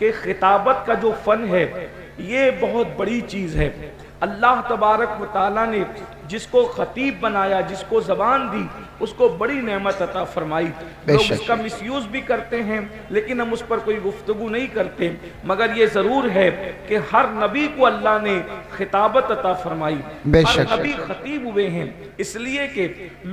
کہ خطابت کا جو فن ہے یہ بہت بڑی چیز ہے. اللہ تبارک و تعالیٰ نے جس کو خطیب بنایا، جس کو زبان دی، اس کو بڑی نعمت عطا فرمائی. لوگ اس کا مس یوز بھی کرتے ہیں لیکن ہم اس پر کوئی گفتگو نہیں کرتے. مگر یہ ضرور ہے کہ ہر نبی کو اللہ نے خطابت عطا فرمائی، ہر نبی خطیب ہوئے ہیں، اس لیے کہ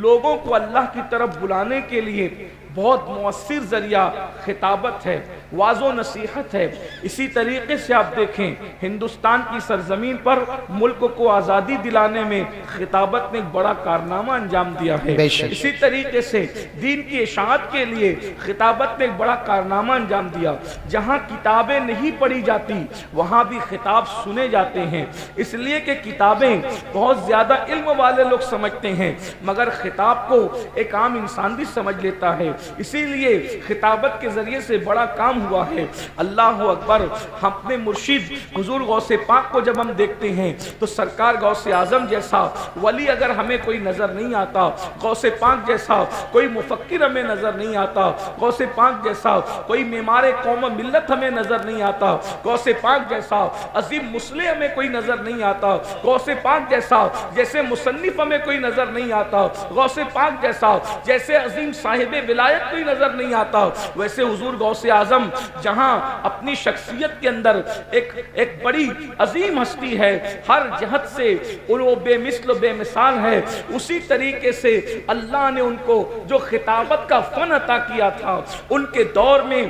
لوگوں کو اللہ کی طرف بلانے کے لیے بہت مؤثر ذریعہ خطابت ہے، واعظ و نصیحت ہے. اسی طریقے سے آپ دیکھیں ہندوستان کی سرزمین پر ملک کو آزادی دلانے میں خطابت نے ایک بڑا کارنامہ انجام دیا ہے. اسی طریقے سے دین کی اشاعت کے لیے خطابت نے ایک بڑا کارنامہ انجام دیا. جہاں کتابیں نہیں پڑھی جاتی وہاں بھی خطاب سنے جاتے ہیں، اس لیے کہ کتابیں بہت زیادہ علم والے لوگ سمجھتے ہیں مگر خطاب کو ایک عام انسان بھی سمجھ لیتا ہے. اسی لیے خطابت کے ذریعے سے بڑا کام ہوا ہے. اللہ اکبر. ہم اپنے مرشد حضور غوث پاک کو جب ہم دیکھتے ہیں تو سرکار غوث اعظم جیسا ولی اگر ہمیں کوئی نظر نہیں آتا، غوث پاک جیسا کوئی مفکر ہمیں نظر نہیں آتا، غوث پاک جیسا کوئی معمار قوم و ملت ہمیں نظر نہیں آتا، غوث پاک جیسا عظیم مصلح ہمیں کوئی نظر نہیں آتا، غوث پاک جیسا جیسے مصنف ہمیں کوئی نظر نہیں آتا، غوث پاک جیسا جیسے عظیم صاحب ولایت کوئی نظر نہیں آتا، ویسے حضور غوث اعظم جہاں اپنی شخصیت کے اندر ایک بڑی عظیم ہستی ہے، ہر جہت سے وہ بے مثل و بے مثال ہے، اسی طریقے سے اللہ نے ان کو جو خطابت کا فن عطا کیا تھا ان کے دور میں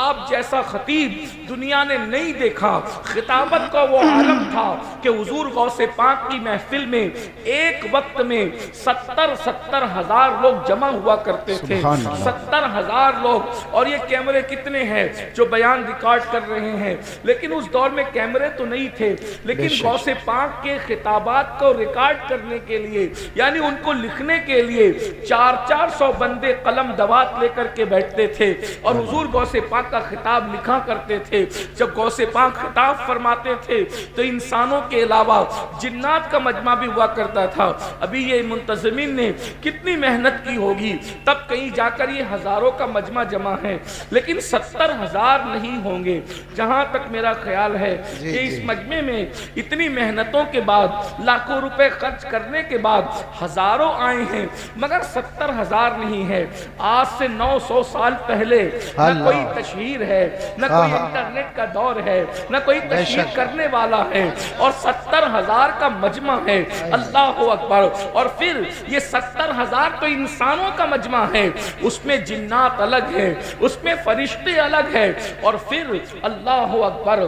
آپ جیسا خطیب دنیا نے نہیں دیکھا. خطابت کا وہ عالم تھا کہ حضور غوث پاک کی محفل میں ایک وقت میں 70 ہزار لوگ جمع ہوا کرتے تھے. 70,000 لوگ. اور یہ کیمرے کتنے ہیں جو بیان ریکارڈ کر رہے ہیں، لیکن اس دور میں کیمرے تو نہیں تھے، لیکن غوث پاک کے خطابات کو ریکارڈ کرنے کے لیے یعنی ان کو لکھنے کے لیے 400 بندے قلم دوات لے کر کے بیٹھتے تھے اور حضور غوث پاک کا خطاب لکھا کرتے تھے. جب غوث پاک خطاب فرماتے تھے تو انسانوں کے علاوہ جنات کا مجمع بھی ہوا کرتا تھا. ابھی یہ منتظمین نے کتنی محنت کی ہوگی، تب کہیں جا کر یہ ہزاروں کا مجمع جمع ہے، لیکن 70,000 نہیں ہوں گے. جہاں تک میرا خیال ہے کہ اس مجمع میں اتنی محنتوں کے بعد لاکھوں روپے خرچ کرنے کے بعد ہزاروں آئے ہیں مگر 70,000 نہیں ہے. آج سے 900 سال پہلے نہ کوئی تشہیر ہے، نہ کوئی انٹرنیٹ کا دور ہے، نہ کوئی تشہیر کرنے والا ہے، اور 70,000 کا مجمع ہے. اللہ اکبر. اور پھر یہ 70,000 تو انسانوں کا مجمع ہے، اس میں جنات الگ ہیں، اس میں فرشتے الگ ہیں. اور پھر اللہ اکبر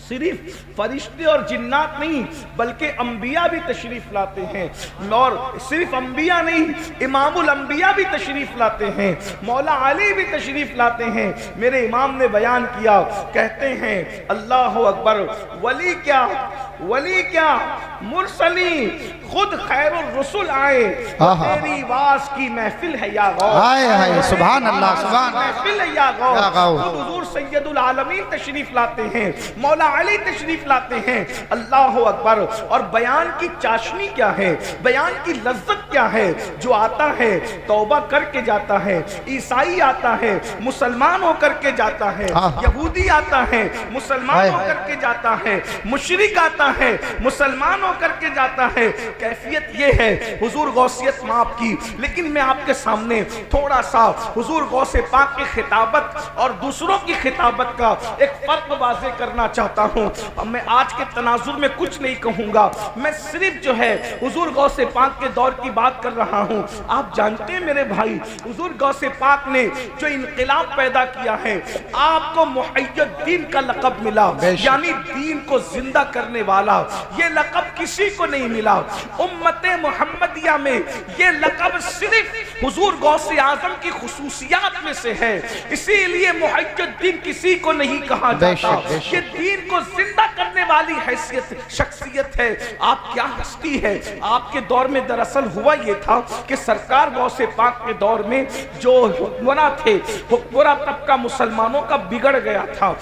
صرف فرشتے اور جنات نہیں بلکہ انبیاء بھی تشریف لاتے ہیں، اور صرف انبیاء نہیں امام الانبیاء بھی تشریف لاتے ہیں، مولا علی بھی تشریف لاتے ہیں. میرے امام نے بیان کیا، کہتے ہیں اللہ اکبر، ولی کیا مرسلی خود خیر الرسل آئے، تیری واز کی محفل ہے یا غوث. سبحان اللہ، سبحان محفل ہے یا غوث. خود حضور سید العالمین تشریف لاتے ہیں، مولا علی تشریف لاتے ہیں. اللہ اکبر. اور بیان کی چاشنی کیا ہے، بیان کی لذت کیا ہے؟ جو آتا ہے توبہ کر کے جاتا ہے، عیسائی آتا ہے مسلمان ہو کر کے جاتا ہے، یہودی آتا ہے مسلمان ہو کر کے جاتا ہے، مشرک آتا ہے مسلمان ہو کر کے جاتا ہے. کیفیت یہ ہے حضور غوثیت معاف کی. لیکن میں آپ کے سامنے تھوڑا سا حضور غوث پاک کی خطابت اور دوسروں کی خطابت کا ایک فرق واضح کرنا چاہتا ہوں. میں آج کے تناظر میں کچھ نہیں کہوں گا، میں صرف جو ہے حضور غوث پاک کے دور کی بات کر رہا ہوں. آپ جانتے ہیں میرے بھائی، حضور غوث پاک نے جو انقلاب پیدا کیا ہے، آپ کو محی الدین کا لقب ملا، یعنی دین کو زندہ کرنے والا. یہ لقب کسی کو نہیں ملا. امت محمدیہ میں یہ لقب صرف حضور غوث اعظم کی خصوصیات میں سے ہے، اسی لیے محی الدین کسی کو نہیں کہا جاتا. یہ دین کو زندہ کرنے والی حیثیت شخصیت ہے. آپ کیا ہستی ہے. آپ کے دور میں دراصل ہوا یہ تھا کہ سرکار غوث پاک کے دور میں جو حکمراں تھے، حکمراں طبقہ مسلمانوں کا بگڑ گیا تھا.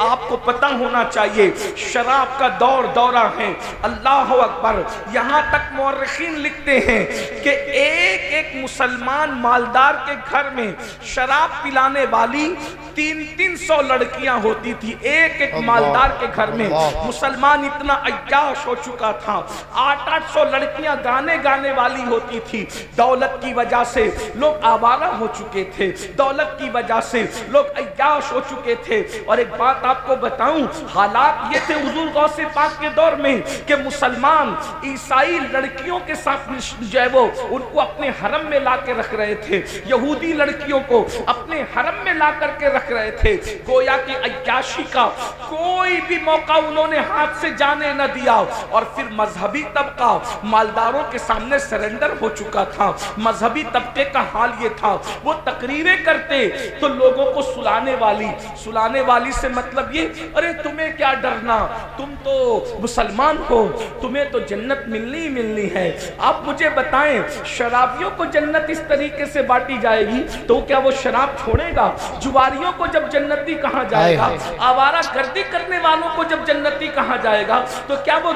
آپ کو پتہ ہونا چاہیے شراب کا دور دورہ ہیں۔ اللہ اکبر، یہاں تک مورخین لکھتے ہیں کہ ایک ایک مسلمان مالدار کے گھر میں شراب پلانے والی 300 لڑکیاں ہوتی تھی۔ ایک ایک مالدار کے گھر میں مسلمان اتنا عیاش ہو چکا تھا، 800 لڑکیاں گانے والی ہوتی تھی۔ دولت کی وجہ سے لوگ آوارہ ہو چکے تھے، دولت کی وجہ سے لوگ عیاش ہو چکے تھے۔ اور ایک بات آپ کو بتاؤں، حالات یہ تھے حضور غوث پاک کے دور میں کہ مسلمان عیسائی لڑکیوں کے ساتھ جو ہے وہ ان کو اپنے حرم میں لا کے رکھ رہے تھے، یہودی لڑکیوں کو اپنے حرم میں لا کر کے رکھ رہے تھے۔ گویا کہ عیاشی کا کوئی بھی موقع انہوں نے ہاتھ سے جانے نہ دیا۔ اور پھر مذہبی طبقہ مالداروں کے سامنے سرنڈر ہو چکا تھا۔ مذہبی طبقے کا حال یہ تھا، وہ تقریریں کرتے تو لوگوں کو سلانے والی سے مطلب یہ، ارے تمہیں کیا ڈرنا، تم تو مسلمان ہو، تمہیں تو جنت ملنی ہے۔ آپ مجھے بتائیں، شرابیوں کو جنت اس طریقے سے بانٹی جائے گی تو کیا وہ شراب چھوڑے گا؟ جواریوں کو جب جنتی کہا جائے گا، آوارہ گردی کرنے والوں کو جب جنتی کہا جائے گا تو کیا وہ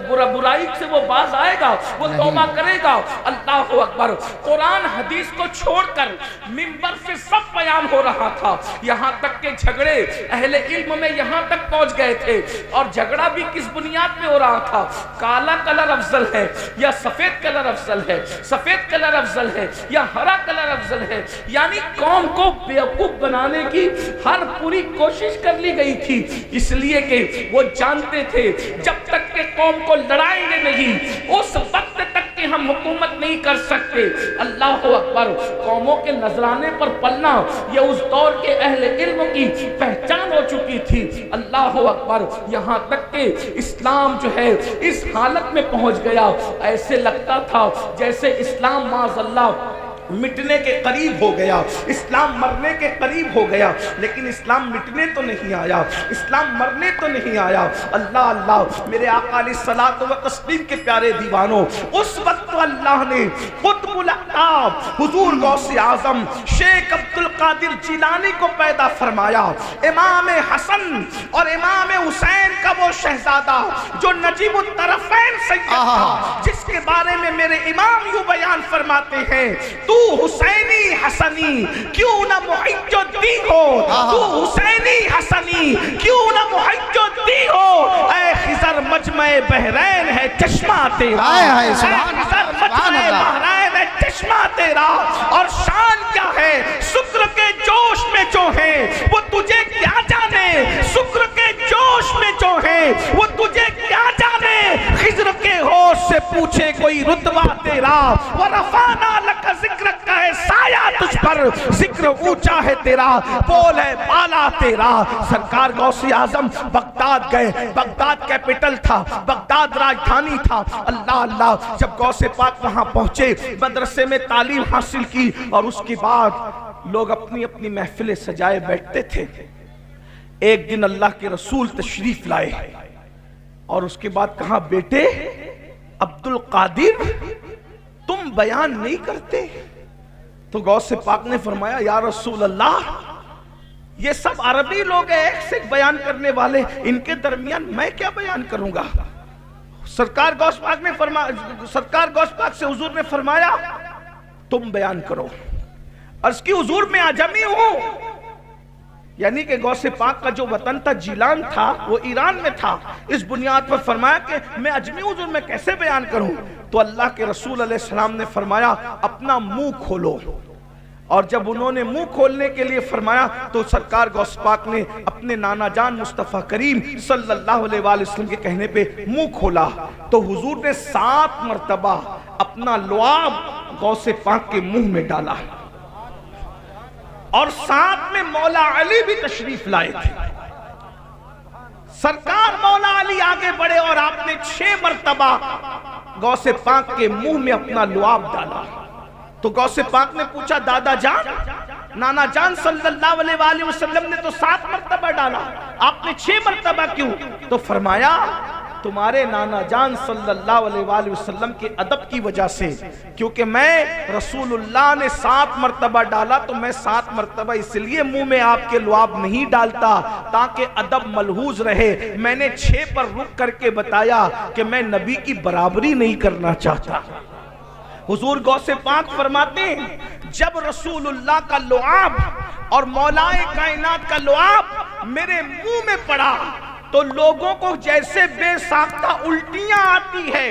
برائی سے وہ باز آئے گا، وہ توبہ کرے گا؟ اللہ اکبر، قرآن حدیث کو چھوڑ کر منبر سے سب بیان ہو رہا تھا، یہاں تک کہ جھگڑے اہل علم میں یہاں تک پہنچ گئے تھے۔ اور جھگڑا بھی کس بنیاد پہ ہو رہا تھا؟ کالا کلر افضل ہے یا سفید کلر افضل ہے، سفید کلر افضل ہے یا ہرا کلر افضل ہے، یعنی قوم کو بیوقوف بنانے کی ہر پوری کوشش کر لی گئی تھی، اس لیے کہ وہ جانتے تھے جب تک کہ قوم کو لڑائیں گے نہیں اس وقت تک کہ ہم حکومت نہیں کر سکتے۔ اللہ اکبر، قوموں کے نذرانے پر پلنا یہ اس دور کے اہل علم کی پہچان ہو چکی تھی۔ اللہ اکبر، یہاں تک کہ اسلام جو ہے اس حالت میں پہنچ گیا، ایسے لگتا تھا جیسے اسلام معاذ اللہ مٹنے کے قریب ہو گیا، اسلام مرنے کے قریب ہو گیا، لیکن اسلام مٹنے تو نہیں آیا، اسلام مرنے تو نہیں آیا۔ اللہ اللہ، میرے آقا علیہ الصلوۃ والتسلیم کے پیارے دیوانوں، اس وقت اللہ نے قطب الاقطاب حضور غوث اعظم شیخ عبد القادر جیلانی کو پیدا فرمایا، امام حسن اور امام حسین کا وہ شہزادہ جو نجیب الطرفین سید تھا، جس کے بارے میں میرے امام یوں بیان فرماتے ہیں، تو حسینی حسنی کیوں نہ محج الدین ہو، تو حسینی حسنی کیوں نہ محج الدین ہو، اے خضر مجمع بحرین ہے چشمہ تیرا، اے خضر مجمع بحرین ہے چشمہ تیرا، اور شان کیا ہے شکر کے جوش میں جو ہے وہ تجھے کیا جانے، شکر کے جوش میں جو ہے وہ تجھے کیا جانے، خضر کے ہوش سے پوچھے کوئی رتبہ تیرا، ورفعنا لک ذکر کا ہے سایہ تجھ پر، ذکر اونچا ہے تیرا، بول ہے بالا تیرا۔ سرکار غوث اعظم بغداد گئے، بغداد کیپٹل تھا، بغداد راجدھانی تھا۔ اللہ اللہ، جب غوث پاک وہاں پہنچے، مدرسے میں تعلیم حاصل کی، اور اس کے بعد لوگ اپنی اپنی محفلیں سجائے بیٹھتے تھے۔ ایک دن اللہ کے رسول تشریف لائے اور اس کے بعد کہا، بیٹے عبد القادر تم بیان نہیں کرتے؟ تو غوث پاک نے فرمایا، یا رسول اللہ یہ سب عربی لوگ ہیں، ایک سے ایک بیان کرنے والے، ان کے درمیان میں کیا بیان کروں گا؟ سرکار غوث پاک سے حضور نے فرمایا، تم بیان کرو۔ عرض کی حضور میں عجمی ہوں، یعنی کہ غوث پاک کا جو وطن تھا جیلان تھا وہ ایران میں تھا، اس بنیاد پر فرمایا کہ میں عجمی حضور میں کیسے بیان کروں؟ تو اللہ کے رسول علیہ السلام نے فرمایا، اپنا منہ کھولو۔ اور جب انہوں نے منہ کھولنے کے لیے فرمایا تو سرکار غوث پاک نے اپنے نانا جان مصطفیٰ کریم صلی اللہ علیہ وآلہ وسلم کے کہنے پہ منہ کھولا، تو حضور نے 7 مرتبہ اپنا لعاب غوث پاک کے منہ میں ڈالا، اور ساتھ میں مولا علی بھی تشریف لائے تھے۔ سرکار مولا علی آگے بڑھے اور آپ نے 6 مرتبہ غوث پاک کے منہ میں اپنا لعاب ڈالا۔ تو غوث پاک نے پوچھا، دادا جان، نانا جان صلی اللہ علیہ وآلہ وسلم نے تو 7 مرتبہ ڈالا، آپ نے 6 مرتبہ کیوں؟ تو فرمایا، تمہارے نانا جان صلی اللہ علیہ وآلہ وسلم کے ادب کی وجہ سے، کیونکہ میں رسول اللہ نے 7 مرتبہ ڈالا تو میں 7 مرتبہ اس لیے منہ میں آپ کے لعاب نہیں ڈالتا تاکہ ادب ملحوظ رہے۔ میں نے 6 پر رک کر کے بتایا کہ میں نبی کی برابری نہیں کرنا چاہتا۔ حضور غوث پاک فرماتے ہیں جب رسول اللہ کا لعاب اور مولائے کائنات کا لعاب میرے منہ میں پڑا تو لوگوں کو جیسے بے ساختہ الٹیاں آتی ہے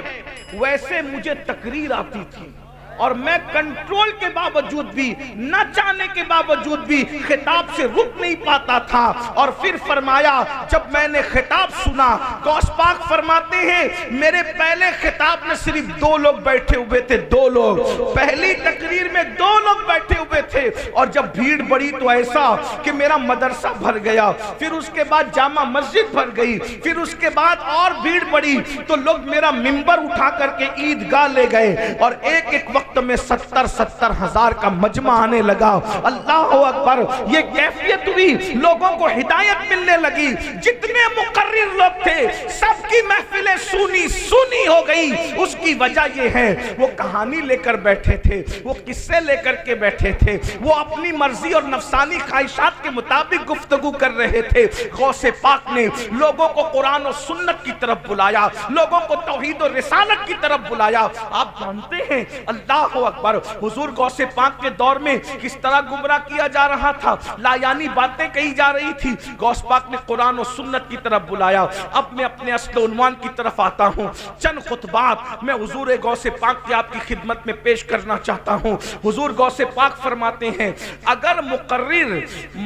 ویسے مجھے تقریر آتی تھی، اور میں کنٹرول کے باوجود بھی، نہ چاہنے کے باوجود بھی خطاب سے رک نہیں پاتا تھا۔ اور پھر فرمایا جب میں نے خطاب سنا، غوث پاک فرماتے ہیں میرے پہلے خطاب میں صرف 2 لوگ بیٹھے ہوئے تھے، 2 لوگ، پہلی تقریر میں 2 لوگ بیٹھے ہوئے تھے، اور جب بھیڑ بڑی تو ایسا کہ میرا مدرسہ بھر گیا، پھر اس کے بعد جامع مسجد بھر گئی، پھر اس کے بعد اور بھیڑ بڑی تو لوگ میرا منبر اٹھا کر کے عیدگاہ لے گئے، اور ایک ایک وقت میں 70 ہزار کا مجمع آنے لگا۔ اللہ اکبر، یہ کیفیت ہوئی، لوگوں کو ہدایت ملنے لگی، جتنے مقرر لوگ تھے سب کی محفلیں سونی ہو گئی۔ اس کی وجہ یہ ہے وہ کہانی لے کر بیٹھے تھے، وہ قصے لے کر کے بیٹھے تھے، وہ اپنی مرضی اور نفسانی خواہشات کے مطابق گفتگو کر رہے تھے۔ غوث پاک نے لوگوں کو قرآن و سنت کی طرف بلایا، لوگوں کو توحید و رسالت کی طرف بلایا۔ آپ جانتے ہیں اللہ اکبر حضور غوث پاک کے دور میں کس طرح گمراہ کیا جا رہا تھا، لایانی باتیں کہی جا رہی تھی۔ غوث پاک نے قرآن و سنت کی طرف بلایا۔ اب میں اپنے اصل عنوان کی طرف آتا ہوں، چند خطبات میں حضور غوث پاک کی آپ کی خدمت میں پیش کرنا چاہتا ہوں۔ حضور غوث پاک فرماتے ہیں اگر مقرر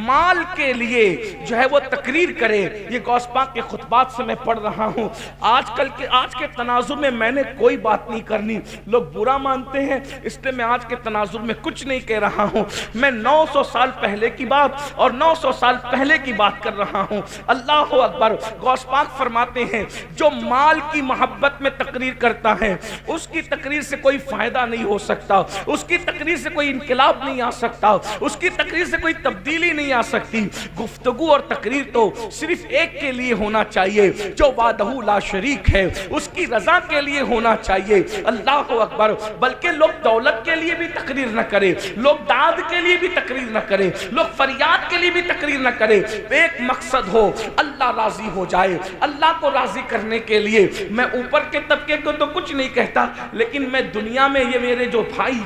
مال کے لیے جو ہے وہ تقریر کرے، یہ غوث پاک کے خطبات سے میں پڑھ رہا ہوں۔ آج کے تناظر میں میں نے کوئی بات نہیں کرنی، لوگ برا مانتے ہیں، اس لیے میں آج کے تناظر میں کچھ نہیں کہہ رہا ہوں۔ میں 900 سال پہلے کی بات اور 900 سال پہلے کی بات کر رہا ہوں۔ اللہ اکبر، غوث پاک فرماتے ہیں جو مال کی محبت میں تقریر کرتا ہے اس کی تقریر سے کوئی فائدہ نہیں ہو سکتا، اس کی تقریر سے کوئی انقلاب نہیں آ سکتا، اس کی تقریر سے کوئی تبدیلی نہیں آ سکتی۔ گفتگو اور تقریر تو صرف ایک کے لیے ہونا چاہیے جو وحدہ لا شریک ہے، اس کی رضا کے لیے ہونا چاہیے۔ اللہ اکبر، بلکہ لوگ دولت کے لیے بھی تقریر نہ کرے، لوگ داد کے لیے بھی تقریر نہ کرے، لوگ فریاد کے لیے بھی تقریر نہ کرے، ایک مقصد ہو اللہ راضی ہو جائے۔ اللہ کو راضی کرنے کے لیے میں اوپر کے طبقے کو تو کچھ نہیں کہتا، لیکن میں دنیا میں یہ میرے جو بھائی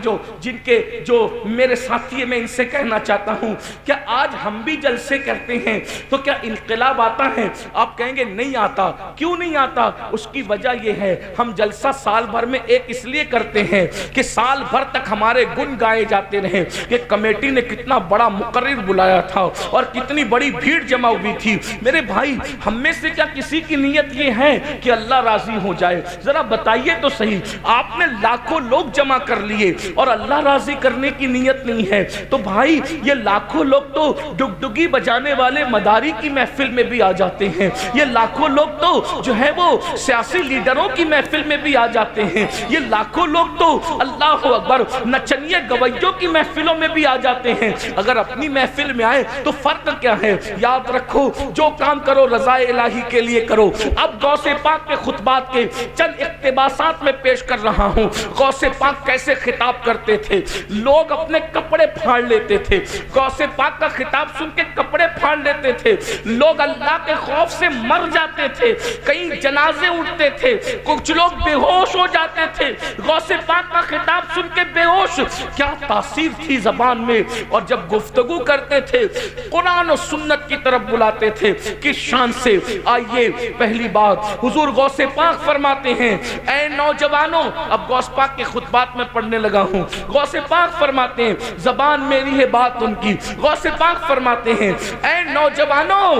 جو میرے ساتھی ہیں میں ان سے کہنا چاہتا ہوں کیا آج ہم بھی جلسے کرتے ہیں تو کیا انقلاب آتا ہے؟ آپ کہیں گے نہیں آتا۔ کیوں نہیں آتا؟ اس کی وجہ یہ ہے ہم جلسہ سال بھر میں ایک اس لیے کرتے ہیں کہ سال بھر تک ہمارے گن گائے جاتے رہیں کہ کمیٹی نے کتنا بڑا مقرر بلایا تھا اور کتنی بڑی بھیڑ جمع ہوئی تھی۔ میرے بھائی، ہم میں سے کیا کسی کی نیت یہ ہے کہ اللہ راضی ہو جائے؟ ذرا بتائیے تو صحیح، آپ نے لاکھوں لوگ جمع کر لیے اور اللہ راضی کرنے کی نیت نہیں ہے تو بھائی یہ لاکھوں لوگ تو ڈگڈگی بجانے والے مداری کی محفل میں بھی آ جاتے ہیں، یہ لاکھوں لوگ تو جو ہے وہ سیاسی لیڈروں کی محفل میں بھی آ جاتے ہیں، یہ لاکھوں لوگ تو اللہ اکبر نچنیے گویوں کی محفلوں میں بھی آ جاتے ہیں۔ اگر اپنی محفل میں آئے تو فرق کیا ہے؟ یاد رکھو جو کام کرو رضا الہی کے لیے کرو۔ اب غوث پاک کے خطبات کے چند اقتباسات میں پیش کر رہا ہوں۔ غوث پاک کیسے خطاب کرتے تھے؟ لوگ اپنے کپڑے پھاڑ لیتے تھے، غوث پاک کا خطاب سن کے کپڑے پھاڑ لیتے تھے، لوگ اللہ کے خوف سے مر جاتے تھے، کئی جنازے اٹھتے تھے، کچھ لوگ بے ہوش ہو جاتے تھے۔ غوث پاک کا خطاب سن کے بے ہوش، کیا تاثیر تھی زبان میں، اور جب گفتگو کرتے تھے قرآن و سنت کی طرف بلاتے تھے کس شان سے۔ آئیے پہلی بات حضور غوث پاک فرماتے ہیں اے نوجوانوں، اب غوث پاک کے خطبات میں پڑھنے لگا ہوں۔ غوث پاک فرماتے ہیں زبان میری ہے بات ان کی، غوث پاک فرماتے ہیں اے نوجوانوں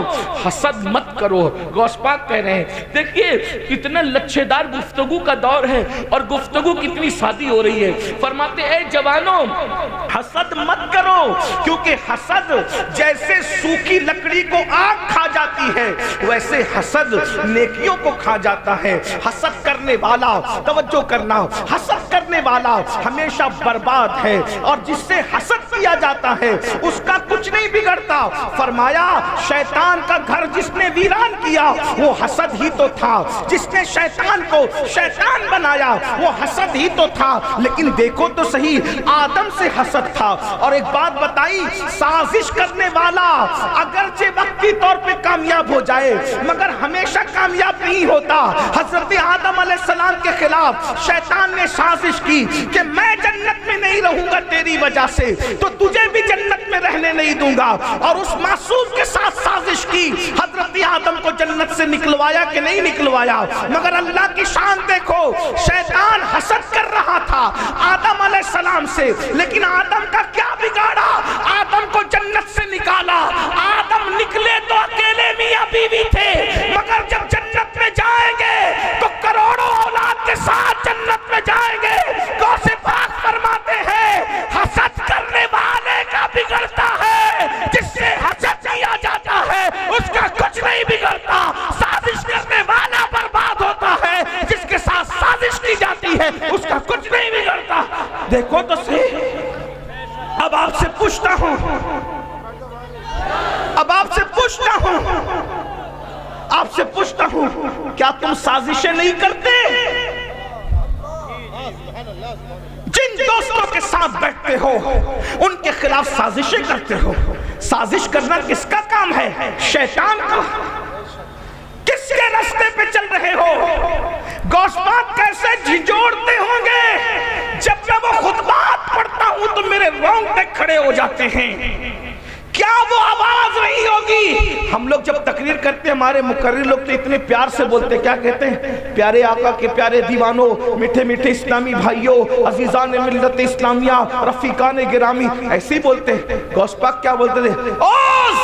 حسد مت کرو۔ غوث پاک کہہ رہے ہیں دیکھیے کتنا لچھے دار گفتگو کا دور ہے اور گفتگو کتنی سادی ہو رہی ہے۔ فرماتے اے جوانوں حسد مت کرو، کیونکہ حسد جیسے سوکھی لکڑی کو آگ کھا جاتی ہے ویسے حسد نیکیوں کو کھا جاتا ہے. حسد کرنے والا، توجہ کرنا، حسد کرنے والا ہمیشہ برباد ہے، اور جس سے حسد کیا جاتا ہے اس کا کچھ نہیں بگڑتا. فرمایا شیطان کا گھر جس نے ویران کیا وہ حسد ہی تو تھا، جس نے شیطان کو شیطان بنایا وہ حسد ہی تو تھا. لیکن دیکھو تو صحیح، آدم سے حسد تھا. اور ایک بات بتائی، سازش کرنے والا اگرچہ وقتی طور پہ کامیاب ہو جائے مگر ہمیشہ کامیاب نہیں ہوتا. حضرت آدم علیہ السلام کے خلاف شیطان نے سازش کی کہ میں جنت میں نہیں رہوں گا تیری وجہ سے، تو تجھے بھی جنت میں رہنے نہیں دوں گا. اور اس معصوم کے ساتھ سازش کی، حضرت آدم کو جنت سے نکلوایا کہ نہیں نکلوایا. مگر اللہ کی شان دیکھو، شیطان حسد کر رہا تھا آدم علیہ السلام سے، لیکن آدم کا کیا بگاڑا؟ آدم کو جنت سے نکالا. آدم نکلے تو اکیلے میاں بیوی تھے، مگر جب جنت میں جائیں گے تو کروڑوں اولاد کے ساتھ جنت میں جائیں گے. غوث پاک فرماتے ہیں حسد کرنے والے کا بگڑتا ہے، جس سے حسد کیا جاتا ہے اس کا کچھ نہیں بگڑتا. سازش کرنے والا برباد ہوتا ہے، جس کے ساتھ سازش کی جاتی ہے اس کا کچھ نہیں بگڑتا. دیکھو تو صحیح. اب آپ سے پوچھتا ہوں، کیا تم سازشیں نہیں کرتے؟ جن دوستوں کے ساتھ بیٹھتے ہو ان کے خلاف سازشیں کرتے ہو. سازش کرنا کس کا کام ہے؟ شیطان کا. کس کے راستے پہ چل رہے ہو؟ غوث پاک کیسے جھنجھوڑتے ہوں گے. جب میں وہ خطبات پڑھتا ہوں تو میرے رونگٹے کھڑے ہو جاتے ہیں. کیا وہ آواز نہیں ہوگی؟ ہم لوگ جب تقریر کرتے ہیں ہمارے مقرر لوگ تو اتنے پیار سے بولتے، کیا کہتے ہیں؟ پیارے آقا کے پیارے دیوانوں، میٹھے میٹھے اسلامی بھائیوں، عزیزان ملت اسلامیہ، رفیقان گرامی، ایسے ہی بولتے ہیں. غوث پاک کیا بولتے تھے؟ او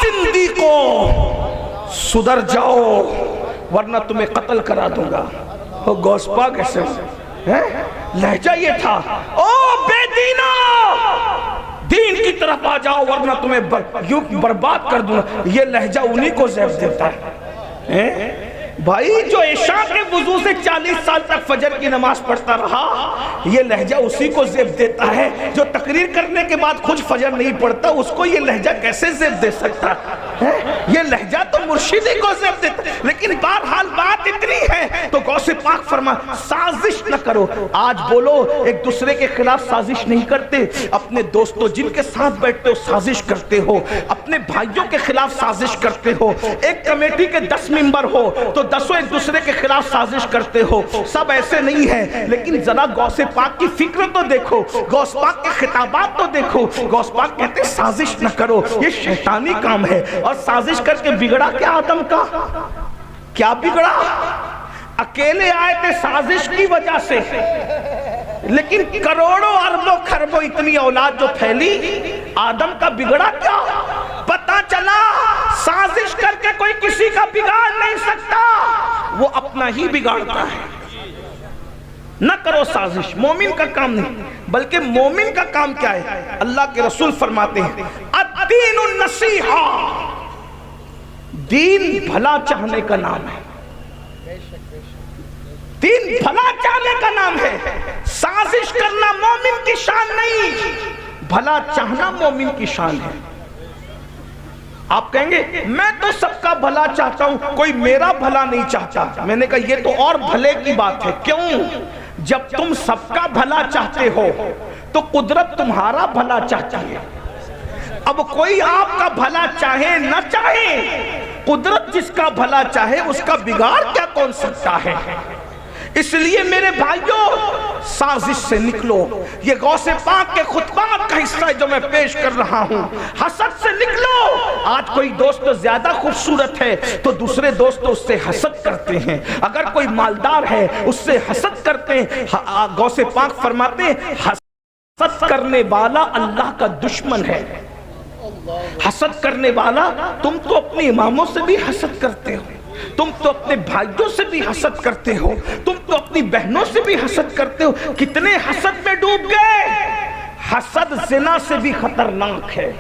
زندیقو سدھر جاؤ ورنہ تمہیں قتل کرا دوں گا. غوث پاک ایسے لہجہ یہ تھا، او بے دینو دین کی طرف آ جاؤ ورنہ تمہیں برباد کر دوں. یہ لہجہ انہی کو زیب دیتا ہے. بھائی جو عشاء کے وضو سے 40 سال تک فجر کی نماز پڑھتا رہا، یہ لہجہ اسی کو زیب دیتا ہے. جو تقریر کرنے کے بعد خود فجر نہیں پڑھتا اس کو یہ لہجہ کیسے زیب دے سکتا ہے؟ یہ لہجہ تو مرشدی کو زیب دیتا ہے. لیکن بہرحال بات اتنی ہے تو غوث پاک فرما سازش نہ کرو. آج بولو ایک دوسرے کے خلاف سازش نہیں کرتے. اپنے دوستوں جن کے ساتھ بیٹھتے ہو سازش کرتے ہو، اپنے بھائیوں کے خلاف سازش کرتے ہو. ایک کمیٹی کے 10 ممبر ہو تو 10 ایک دوسرے کے خلاف سازش کرتے ہو. سب ایسے نہیں ہیں، لیکن ذرا غوث پاک کی فکر تو دیکھو، غوث پاک کے خطابات تو دیکھو. غوث پاک کہتے ہیں سازش نہ کرو، یہ شیطانی کام ہے. اور سازش کر کے بگڑا کیا آدم کا؟ کیا بگڑا؟ اکیلے آئے تھے سازش کی وجہ سے، لیکن کروڑوں اربوں خربوں اتنی اولاد جو پھیلی، آدم کا بگڑا کیا؟ پتا چلا سازش کر کے کوئی کسی کا بگاڑ نہیں سکتا، وہ اپنا ہی بگاڑتا ہے. نہ کرو سازش، مومن کا کام نہیں. بلکہ مومن کا کام کیا ہے؟ اللہ کے رسول فرماتے ہیں الدین النصیحہ، دین بھلا چاہنے کا نام ہے. دین بھلا چاہنے کا نام ہے. سازش کرنا مومن کی شان نہیں، بھلا چاہنا مومن کی شان ہے. آپ کہیں گے میں تو سب کا بھلا چاہتا ہوں، کوئی میرا بھلا نہیں چاہتا. میں نے کہا یہ تو اور بھلے کی بات ہے. کیوں؟ جب تم سب کا بھلا چاہتے ہو تو قدرت تمہارا بھلا چاہتی ہے. اب کوئی آپ کا بھلا چاہے نہ چاہے، قدرت جس کا بھلا چاہے اس کا بگاڑ کیا کون سکتا ہے؟ اس لیے میرے بھائیوں سازش سے نکلو. یہ غوث پاک کے خطبات کا حصہ ہے جو میں پیش کر رہا ہوں. حسد سے نکلو. آج کوئی دوست زیادہ خوبصورت ہے تو دوسرے دوست اس سے حسد کرتے ہیں. اگر کوئی مالدار ہے اس سے حسد کرتے ہیں. غوث پاک فرماتے ہیں حسد کرنے والا اللہ کا دشمن ہے. حسد کرنے والا، تم تو اپنے اماموں سے بھی حسد کرتے ہو، تم تو اپنے بھائیوں سے بھی حسد کرتے ہو، تم تو اپنی بہنوں سے بھی حسد کرتے ہو. کتنے حسد میں ڈوب گئے. حسد زنا سے بھی خطرناک ہے،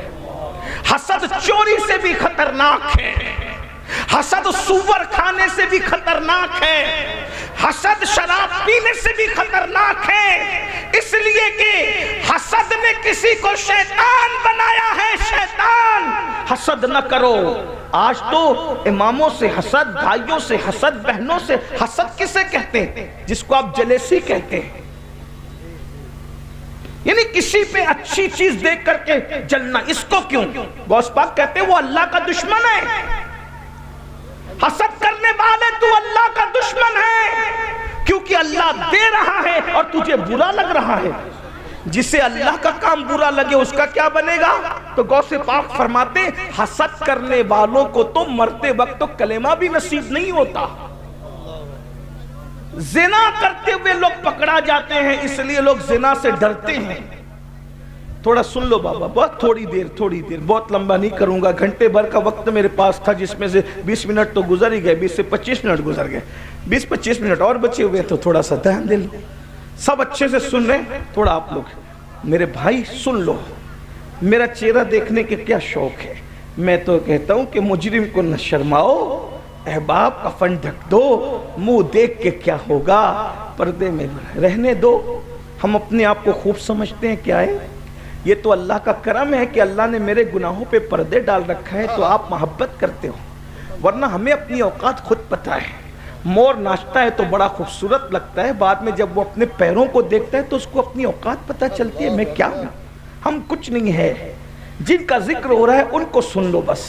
حسد چوری سے بھی خطرناک ہے، حسد سور کھانے سے بھی خطرناک ہے، حسد شراب پینے سے بھی خطرناک ہے، اس لیے کہ حسد نے کسی کو شیطان بنایا ہے۔ شیطان، حسد نہ کرو۔ آج تو اماموں سے حسد، بھائیوں سے حسد، بہنوں سے حسد کسے کہتے ہیں؟ جس کو آپ جلیسی کہتے ہیں، یعنی کسی پہ اچھی چیز دیکھ کر کے جلنا۔ اس کو کیوں؟ غوث پاک کہتے ہیں وہ اللہ کا دشمن ہے۔ حسد کرنے والے تو اللہ کا دشمن ہے، کیونکہ اللہ دے رہا ہے اور تجھے برا لگ رہا ہے۔ جسے اللہ کا کام برا لگے اس کا کیا بنے گا؟ تو غوث پاک فرماتے ہیں حسد کرنے والوں کو تو مرتے وقت تو کلمہ بھی نصیب نہیں ہوتا۔ زنا کرتے ہوئے لوگ پکڑا جاتے ہیں، اس لیے لوگ زنا سے ڈرتے ہیں۔ تھوڑا سن لو بابا، بہت تھوڑی دیر، بہت لمبا نہیں کروں گا۔ گھنٹے بھر کا وقت میرے پاس تھا، جس میں سے 20 منٹ تو گزر ہی گئے، 20 سے 25 منٹ گزر گئے، 20-25 منٹ اور بچے ہوئے تو تھوڑا سا دھیان دے لو۔ سب اچھے سے سن رہے ہیں؟ تھوڑا آپ لوگ میرے بھائی سن لو، میرا چہرہ دیکھنے کے کیا شوق ہے۔ میں تو کہتا ہوں کہ مجرم کو نہ شرماؤ، احباب کا فن ڈھک دو، منہ دیکھ کے کیا ہوگا، پردے میں رہنے دو۔ ہم اپنے آپ کو خوب سمجھتے ہیں، کیا ہے یہ؟ تو اللہ کا کرم ہے کہ اللہ نے میرے گناہوں پہ پردے ڈال رکھا ہے تو آپ محبت کرتے ہو، ورنہ ہمیں اپنی اوقات خود پتہ ہے۔ مور ناچتا ہے تو بڑا خوبصورت لگتا ہے، بعد میں جب وہ اپنے پیروں کو دیکھتا ہے تو اس کو اپنی اوقات پتہ چلتی ہے، میں کیا ہوں، ہم کچھ نہیں ہے۔ جن کا ذکر ہو رہا ہے ان کو سن لو، بس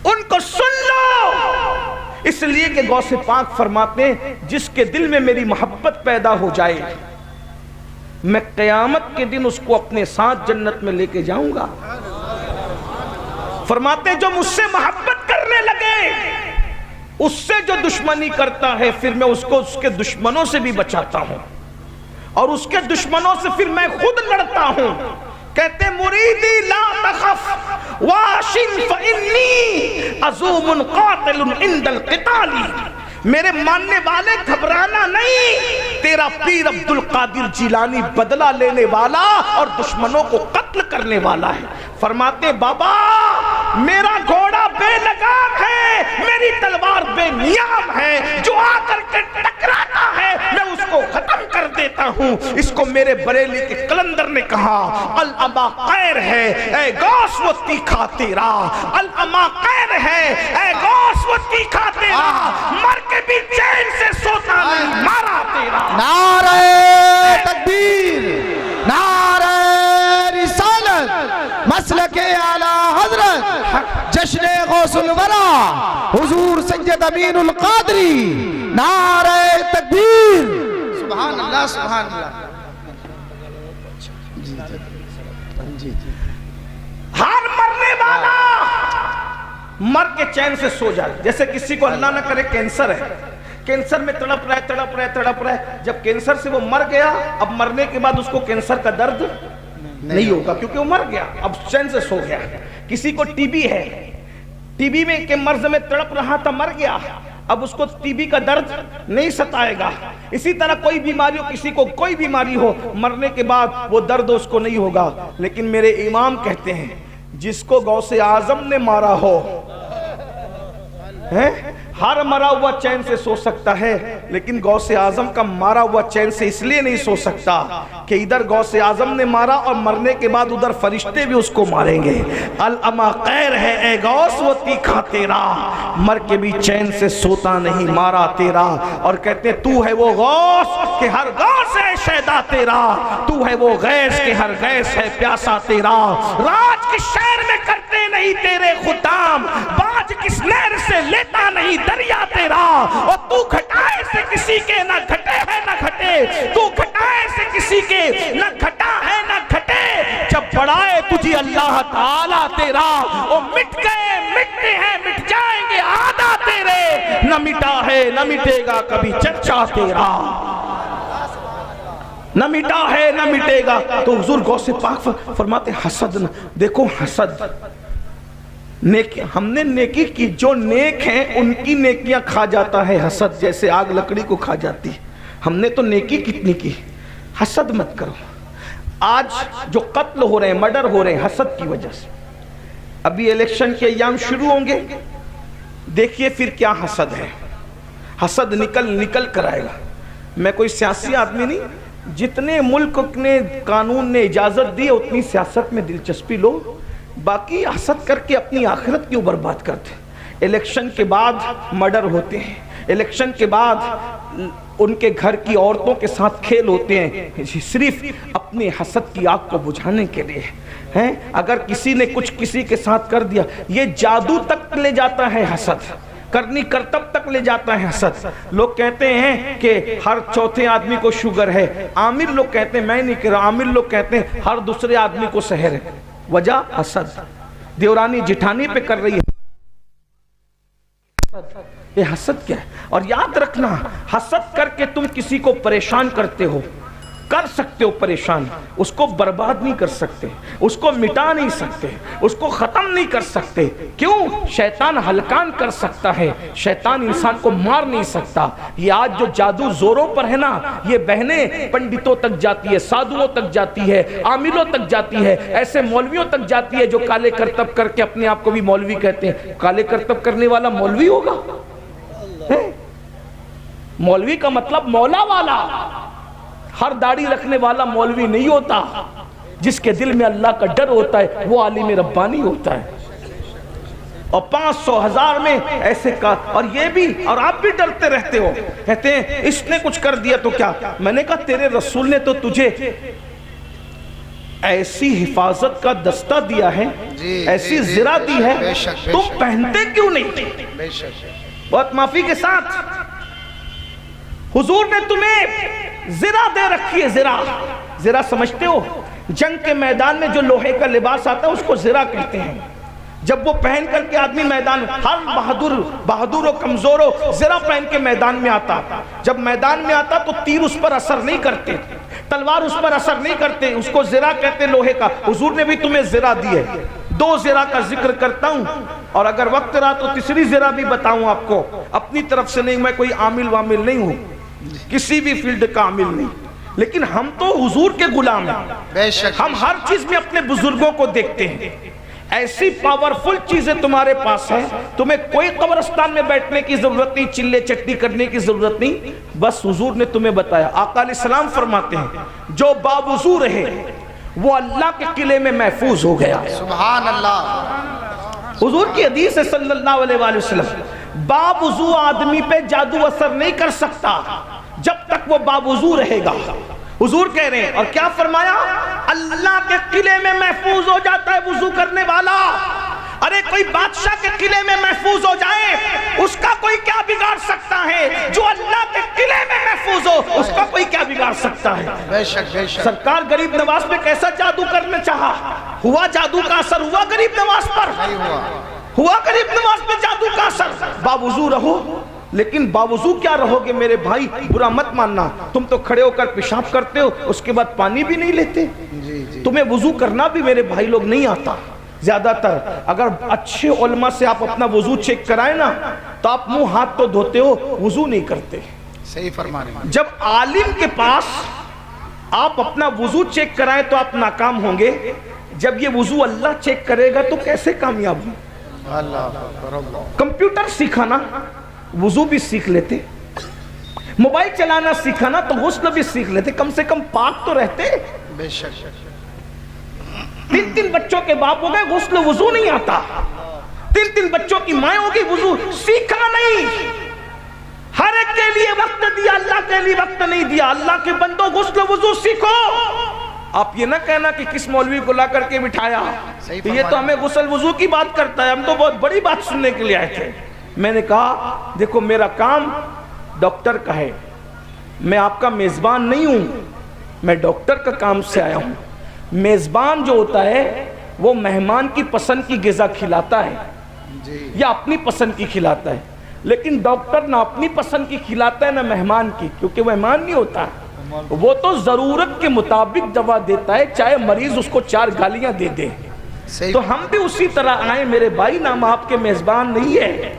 ان کو سن لو۔ اس لیے کہ غوث پاک فرماتے ہیں جس کے دل میں میری محبت پیدا ہو جائے، میں قیامت کے دن اس کو اپنے ساتھ جنت میں لے کے جاؤں گا۔ فرماتے ہیں جو مجھ سے محبت کرنے لگے، اس سے جو دشمنی کرتا ہے پھر میں اس کو اس کے دشمنوں سے بھی بچاتا ہوں، اور اس کے دشمنوں سے پھر میں خود لڑتا ہوں۔ کہتے مریدی لا تخف واشن فإنی عزوم قاتل عند القتال، میرے ماننے والے گھبرانا نہیں، تیرا پیر عبد القادر جیلانی بدلہ لینے والا اور دشمنوں کو قتل کرنے والا ہے۔ فرماتے بابا میرا گھوڑا بے لگام ہے، میری تلوار بے نیام ہے، جو آ کر کے ٹکراتا ہے میں اس کو ختم کر دیتا ہوں۔ اس کو میرے بریلی کے قلندر نے کہا العما خیر ہے اے غوث وہ تیکھا تیرا، العما خیر ہے اے غوث وہ تیکھا تیرا، مر کے بھی چین سے سوتا نہیں مارا تیرا۔ نعرہ تکبیر، نعرہ رسالت، مسلک اعلی حضرت جشن غوث الورا حضور سید امین القادری، نعرہ تکبیر۔ سبحان اللہ، سبحان اللہ۔ ہر مرنے والا مر کے چین سے سو جائے۔ جیسے کسی کو اللہ نہ کرے کینسر ہے، کینسر میں تڑپ رہا ہے، جب کینسر سے وہ مر گیا، اب مرنے کے بعد اس کو کینسر کا درد نہیں ہوگا کیونکہ وہ مر گیا، اب چین سے سو گیا۔ کسی کو ٹی بی ہے، ٹی بی میں کے مرض میں تڑپ رہا تھا، مر گیا، اب اس کو ٹی بی کا درد نہیں ستائے گا۔ اسی طرح کوئی بیماری ہو، کسی کو کوئی بیماری ہو، مرنے کے بعد وہ درد اس کو نہیں ہوگا۔ لیکن میرے امام کہتے ہیں جس کو غوث اعظم نے مارا ہو، ہر مرا ہوا چین سے سو سکتا ہے، لیکن غوث اعظم کا مارا ہوا چین سے اس لیے نہیں سو سکتا کہ ادھر غوث اعظم نے مارا اور مرنے کے بعد ادھر فرشتے بھی اس کو ماریں گے۔ العما خیر ہے اے غوث وہ تیکھا تیرا، مر کے بھی چین سے سوتا نہیں مارا تیرا۔ اور کہتے ہیں تو ہے وہ غوث کہ ہر غوث ہے شیدا تیرا، تو ہے وہ غیث کہ ہر غیث ہے پیاسا تیرا۔ راج کس شہر میں کرتے نہیں تیرے خدام، باج کس نہر سے لیتا نہیں دریا تیرا، اور تو گھٹائے سے کسی کے نہ گھٹے ہے نہ گھٹے، تو گھٹائے سے کسی کے نہ گھٹا ہے نہ گھٹے، جب بڑھائے تجھے اللہ تعالیٰ تیرا، وہ مٹ گئے مٹتے ہیں مٹ جائیں گے آدھا تیرے، نہ مٹا ہے نہ مٹے گا کبھی چرچا تیرا، نہ مٹا ہے نہ مٹے گا۔ تو حضور غوث پاک فرماتے حسد نہ دیکھو، حسد نیکی، ہم نے نیکی کی، جو نیک ہیں ان کی نیکیاں کھا جاتا ہے حسد، جیسے آگ لکڑی کو کھا جاتی ہے۔ ہم نے تو نیکی کتنی کی، حسد مت کرو۔ آج جو قتل ہو رہے ہیں، مرڈر ہو رہے ہیں، حسد کی وجہ سے۔ ابھی الیکشن کے ایام شروع ہوں گے، دیکھیے پھر کیا حسد ہے. حسد نکل کر آئے گا. میں کوئی سیاسی آدمی نہیں. جتنے ملک نے قانون نے اجازت دی اتنی سیاست میں دلچسپی لو, باقی حسد کر کے اپنی آخرت کیوں برباد کرتے. الیکشن کے بعد مرڈر ہوتے ہیں, الیکشن کے بعد ان کے گھر کی عورتوں کے ساتھ کھیل ہوتے ہیں, صرف اپنے حسد کی آگ کو بجھانے کے لیے ہیں. اگر کسی نے کچھ کسی کے ساتھ کر دیا, یہ جادو تک لے جاتا ہے حسد, کرنی کرتب تک لے جاتا ہے حسد. لوگ کہتے ہیں کہ ہر چوتھے آدمی کو شوگر ہے, عامر لوگ کہتے ہیں, میں نہیں کہہ رہا, عامر لوگ کہتے ہیں ہر دوسرے آدمی کو سحر ہے. وجہ حسد. دیورانی جٹھانی پہ کر رہی ہے. یہ حسد کیا ہے؟ اور یاد رکھنا, حسد کر کے تم کسی کو پریشان کرتے ہو, کر سکتے ہو پریشان, اس کو برباد نہیں کر سکتے, اس کو مٹا نہیں سکتے, اس کو ختم نہیں کر سکتے. کیوں؟ شیطان ہلکان کر سکتا ہے, شیطان انسان کو مار نہیں سکتا. یہ آج جو جادو زوروں پر ہے نا, یہ بہنیں پنڈتوں تک جاتی ہے, سادھوؤں تک جاتی ہے, عاملوں تک جاتی ہے, ایسے مولویوں تک جاتی ہے جو کالے کرتب کر کے اپنے آپ کو بھی مولوی کہتے ہیں. کالے کرتب کرنے والا مولوی ہوگا؟ مولوی کا مطلب مولا والا. ہر داڑھی رکھنے والا مولوی نہیں ہوتا. جس کے دل میں اللہ کا ڈر ہوتا ہے وہ عالم ربانی ہوتا ہے. اور 500 1000 میں ایسے کا, اور یہ بھی, اور آپ بھی ڈرتے رہتے ہو, کہتے ہیں اس نے کچھ کر دیا تو کیا. میں نے کہا تیرے رسول نے تو تجھے ایسی حفاظت کا دستہ دیا ہے, ایسی زرہ دی ہے, تم پہنتے کیوں نہیں؟ بہت معافی کے ساتھ, حضور نے تمہیں زرہ دے رکھی ہے. زرہ سمجھتے ہو؟ جنگ کے میدان میں جو لوہے کا لباس آتا ہے اس کو زرہ کہتے ہیں. جب وہ پہن کر کے آدمی میدان, ہر بہادر و کمزور و زرہ پہن کے میدان میں آتا, جب میدان میں آتا تو تیر اس پر اثر نہیں کرتے, تلوار اس پر اثر نہیں کرتے, اس کو زرہ کہتے لوہے کا. حضور نے بھی تمہیں زرہ دی ہے. 2 زرہ کا ذکر کرتا ہوں, اور اگر وقت رہا تو تیسری زرہ بھی بتاؤں آپ کو. اپنی طرف سے نہیں, میں کوئی عامل وامل نہیں ہوں, کسی بھی فیلڈ کا عامل نہیں, لیکن ہم تو حضور کے غلام ہیں. ہم ہر چیز میں اپنے بزرگوں کو دیکھتے ہیں. ایسی پاورفل چیزیں تمہارے پاس ہیں, تمہیں کوئی قبرستان میں بیٹھنے کی ضرورت نہیں, چلے چٹنی کرنے کی ضرورت نہیں, بس حضور نے تمہیں بتایا. آقا علیہ السلام فرماتے ہیں جو باوضو رہے وہ اللہ کے قلعے میں محفوظ ہو گیا. سبحان اللہ. حضور کی حدیث ہے صلی اللہ علیہ وآلہ وسلم, باوضو آدمی پہ جادو اثر نہیں کر سکتا جب تک وہ باوضو رہے گا. حضور کہہ رہے ہیں, اور کیا فرمایا؟ اللہ کے قلعے میں محفوظ ہو جاتا ہے وضو کرنے والا. ارے کوئی بادشاہ کے قلعے میں محفوظ ہو جائے, اس کا کوئی کیا بگاڑ سکتا ہے؟ جو اللہ کے قلعے میں محفوظ ہو اس کا کوئی کیا بگاڑ سکتا ہے؟ بے شک. سرکار غریب نواز پہ کیسا جادو کرنا چاہا, ہوا جادو کا اثر ہوا غریب نواز پر, ہوا غریب نواز پہ جادو کا اثر. باوضو رہو, لیکن باوضو کیا رہو گے میرے بھائی, برا مت ماننا, تم تو کھڑے ہو کر پیشاب کرتے ہو, اس کے بعد پانی بھی نہیں لیتے. تمہیں وضو کرنا بھی میرے بھائی لوگ نہیں آتا زیادہ تر. اگر اچھے علماء سے آپ اپنا وضو چیک کرائیں نا تو آپ منہ ہاتھ تو دھوتے ہو, وضو نہیں کرتے. صحیح فرمانے. جب عالم کے پاس آپ اپنا وضو چیک کرائیں تو آپ ناکام ہوں گے, جب یہ وضو اللہ چیک کرے گا تو کیسے کامیاب ہوں؟ کمپیوٹر سیکھانا وضو بھی سیکھ لیتے, موبائل چلانا سیکھانا تو غسل بھی سیکھ لیتے, کم سے کم پاک تو رہتے. بے شک. 3 بچوں کے باپ ہو گئے, غسل وضو نہیں آتا. 3 بچوں کی مائیں ہو گئی, وضو سیکھا نہیں. ہر ایک کے لیے وقت دیا, اللہ کے لیے وقت نہیں دیا. اللہ کے بندوں غسل وضو سیکھو. آپ یہ نہ کہنا کہ کس مولوی کو لا کر کے بٹھایا, یہ تو ہمیں غسل وضو کی بات کرتا ہے, ہم تو بہت بڑی بات سننے کے لیے آئے تھے. میں نے کہا دیکھو میرا کام ڈاکٹر کا ہے, میں آپ کا میزبان نہیں ہوں, میں ڈاکٹر کا کام سے آیا ہوں. میزبان جو ہوتا ہے وہ مہمان کی پسند کی غذا کھلاتا ہے یا اپنی پسند کی کھلاتا ہے, لیکن ڈاکٹر نہ اپنی پسند کی کھلاتا ہے نہ مہمان کی, کیونکہ وہ مہمان نہیں ہوتا, وہ تو ضرورت کے مطابق دوا دیتا ہے, چاہے مریض اس کو 4 گالیاں دے دے. تو ہم بھی اسی طرح آئے میرے بھائی, نام آپ کے میزبان نہیں ہے.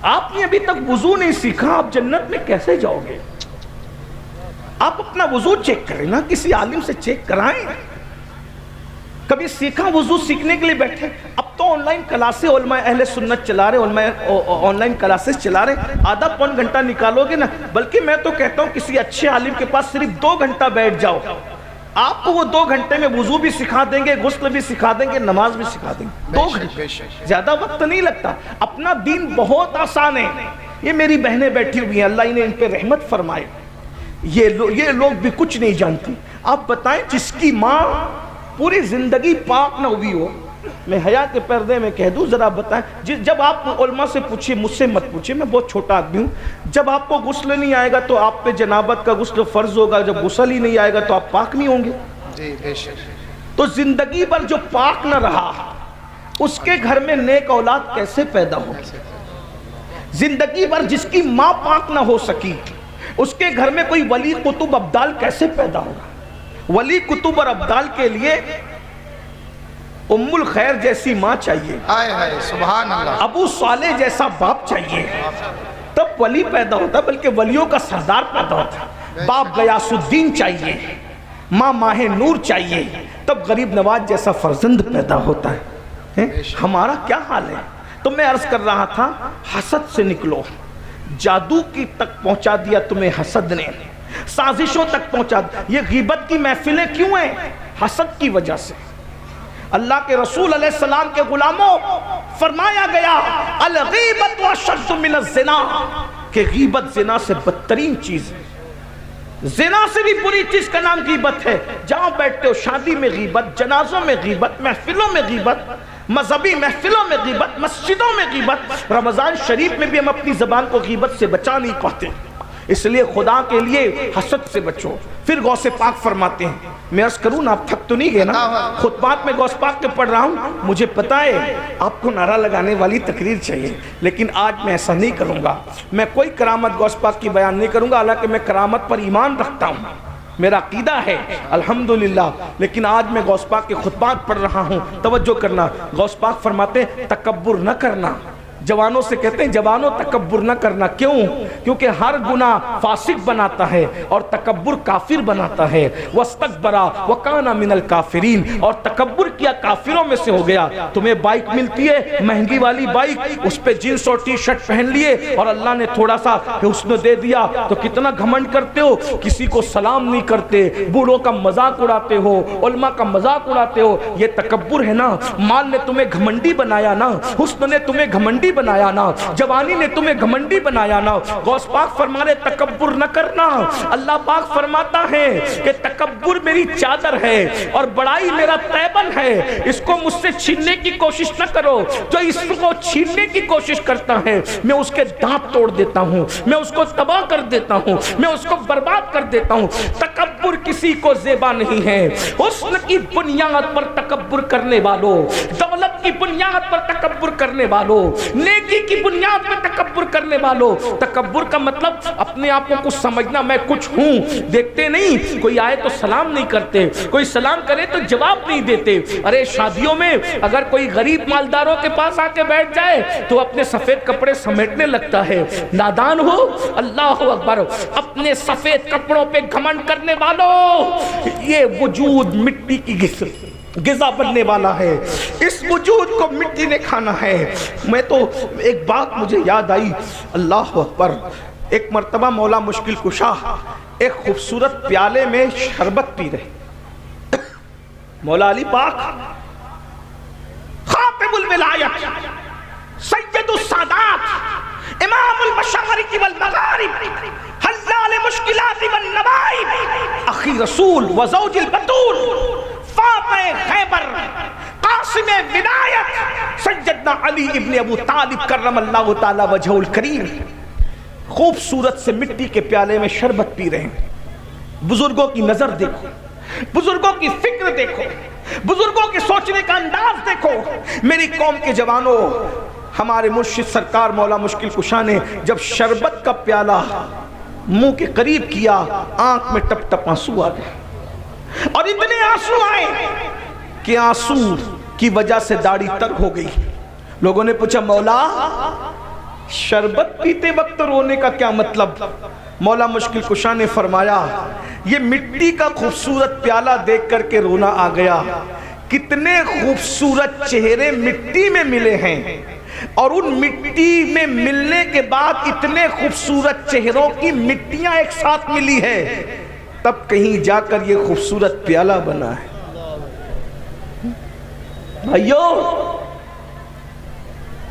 آپ نے ابھی تک وضو نہیں سیکھا, آپ جنت میں کیسے جاؤ گے؟ آپ اپنا وضو چیک کریں نا, کسی عالم سے چیک کرائیں. کبھی سیکھا وضو سیکھنے کے لیے بیٹھے, اب تو آن لائن کلاسیں علماء اہل سنت چلا رہے، علماء آن لائن کلاسز چلا رہے، آدھا پون گھنٹہ نکالو گے نا، بلکہ میں تو کہتا ہوں کسی اچھے عالم کے پاس صرف 2 گھنٹہ بیٹھ جاؤ، آپ کو وہ 2 گھنٹے میں وضو بھی سکھا دیں گے، غسل بھی سکھا دیں گے، نماز بھی سکھا دیں گے۔ 2 گھنٹے زیادہ وقت نہیں لگتا، اپنا دین بہت آسان ہے۔ یہ میری بہنیں بیٹھی ہوئی ہیں، اللہ انہیں ان پہ رحمت فرمائے، یہ لوگ بھی کچھ نہیں جانتی۔ آپ بتائیں جس کی ماں پوری زندگی پاک نہ ہوئی ہو، میں حیا کے پردے میں کہہ دوں، ذرا بتائیں، جب آپ علماء سے پوچھیں، مجھ سے مت پوچھیں، میں بہت چھوٹا آدمی ہوں، جب آپ کو غسل نہیں آئے گا تو آپ پہ جنابت کا غسل فرض ہوگا، جب غسل ہی نہیں آئے گا تو آپ پاک نہیں ہوں گے؟ جی بے شک۔ تو زندگی بھر جو پاک نہ رہا، اس کے گھر میں نیک اولاد کیسے پیدا ہو؟ زندگی بھر جس کی ماں پاک نہ ہو سکی، اس کے گھر میں کوئی ولی قطب ابدال کیسے پیدا ہوگا؟ ولی قطب اور ابدال کے لیے ام الخیر جیسی ماں چاہیے، ہائے ہائے سبحان اللہ، ابو صالح جیسا باپ چاہیے، تب ولی پیدا ہوتا، بلکہ ولیوں کا سردار پیدا ہوتا۔ باپ غیاث الدین چاہیے، ماں ماہ نور چاہیے، تب غریب نواز جیسا فرزند پیدا ہوتا ہے۔ ہمارا کیا حال ہے؟ تو میں عرض کر رہا تھا، حسد سے نکلو، جادو کی تک پہنچا دیا تمہیں حسد نے، سازشوں تک پہنچا دیا۔ یہ غیبت کی محفلیں کیوں ہیں؟ حسد کی وجہ سے۔ اللہ کے رسول علیہ السلام کے غلاموں، فرمایا گیا الغیبت اشد من الزنا، کہ غیبت زنا سے بدترین چیز ہے۔ زنا سے بھی بری چیز کا نام غیبت ہے۔ جہاں بیٹھتے ہو شادی میں غیبت، جنازوں میں غیبت، محفلوں میں غیبت، مذہبی محفلوں میں غیبت، مسجدوں میں غیبت۔ رمضان شریف میں بھی ہم اپنی زبان کو غیبت سے بچا نہیں پاتے، اس لیے خدا کے لیے حسد سے بچو۔ پھر غوث پاک فرماتے ہیں، میں عرض کروں نا، آپ تھک تو نہیں گئے نا؟ خطبات میں غوث پاک کے پڑھ رہا ہوں، مجھے پتا ہے آپ کو نعرہ لگانے والی تقریر چاہیے، لیکن آج میں ایسا نہیں کروں گا۔ میں کوئی کرامت غوث پاک کی بیان نہیں کروں گا، حالانکہ میں کرامت پر ایمان رکھتا ہوں، میرا عقیدہ ہے الحمدللہ، لیکن آج میں غوث پاک کے خطبات پڑھ رہا ہوں، توجہ کرنا۔ غوث پاک فرماتے ہیں تکبر نہ کرنا، جوانوں سے کہتے ہیں جوانوں تکبر نہ کرنا۔ کیوں؟ کیونکہ ہر گناہ فاسق بناتا ہے اور تکبر کافر بناتا ہے۔ وَاسْتَكْبَرَ وَكَانَ مِنَ الْكَافِرِينَ، اور تکبر کیا کافروں میں سے ہو گیا۔ تمہیں بائک ملتی ہے مہنگی والی بائک، اس پہ جینس اور ٹی شرٹ پہن لیے اور اللہ نے تھوڑا سا حسن دے دیا تو کتنا گھمنڈ کرتے ہو، کسی کو سلام نہیں کرتے، بوڑھوں کا مذاق اڑاتے ہو، علماء کا مذاق اڑاتے ہو۔ یہ تکبر ہے نا۔ مال نے تمہیں گھمنڈی بنایا نا، حسن نے تمہیں گھمنڈی بنایا نا، جوانی نے تمہیں گھمنڈی بنایا نا۔ غوث پاک فرمانے تکبر نہ کرنا۔ اللہ پاک فرماتا ہے کہ تکبر میری چادر ہے اور بڑائی میرا تیبن ہے، اس کو مجھ سے چھیننے کی کوشش نہ کرو۔ جو اس کو چھیننے کی کوشش کرتا ہے میں اس کے دانت توڑ دیتا ہوں، میں اس کو تباہ کر دیتا ہوں، میں اس کو برباد کر دیتا ہوں۔ تکبر کسی کو زیبا نہیں ہے۔ حسن کی بنیاد پر تکبر کرنے والوں، دولت کی بنیاد پر تکبر کرنے والوں، نیکی کی بنیاد پر تکبر کرنے والوں، تکبر کا مطلب اپنے آپ کو کچھ سمجھنا، میں کچھ ہوں۔ دیکھتے نہیں، کوئی آئے تو سلام نہیں کرتے، کوئی سلام کرے تو جواب نہیں دیتے۔ ارے شادیوں میں اگر کوئی غریب مالداروں کے پاس آ کے بیٹھ جائے تو اپنے سفید کپڑے سمیٹنے لگتا ہے۔ نادان ہو، اللہ اکبر، اپنے سفید کپڑوں پہ گھمنڈ کرنے والوں، یہ وجود مٹی کی غذا بننے والا ہے، اس وجود کو مٹی نے کھانا ہے۔ میں تو ایک بات مجھے یاد آئی، اللہ اکبر، ایک مرتبہ مولا مشکل کشا ایک خوبصورت پیالے میں شربت پی رہے، مولا علی پاک خاتم الولایت، سید السادات، امام المشارق والمغارب، حلال مشکلات والنوائب، اخی رسول وزوج البتول، فاتح خیبر، قاسم ولایت، سیدنا علی ابن ابو طالب کرم اللہ تعالی وجہہ الکریم، خوبصورت سے مٹی کے پیالے میں شربت پی رہے ہیں۔ بزرگوں کی نظر دیکھو، بزرگوں کی فکر دیکھو، بزرگوں کے سوچنے کا انداز دیکھو۔ میری قوم کے جوانوں، ہمارے مرشد سرکار مولا مشکل کشا نے جب شربت کا پیالہ منہ کے قریب کیا، آنکھ میں ٹپ ٹپ آنسو آ گئے، اور اتنے آنسو آئے کہ آنسو کی وجہ سے داڑھی تر ہو گئی۔ لوگوں نے پوچھا مولا شربت پیتے وقت رونے کا کیا مطلب؟ مولا مشکل کشا نے فرمایا یہ مٹی کا خوبصورت پیالہ دیکھ کر کے رونا آ گیا، کتنے خوبصورت چہرے مٹی میں ملے ہیں، اور ان مٹی میں ملنے کے بعد اتنے خوبصورت چہروں کی مٹیاں ایک ساتھ ملی ہے، تب کہیں جا کر یہ خوبصورت پیالہ بنا ہے۔ بھائیو،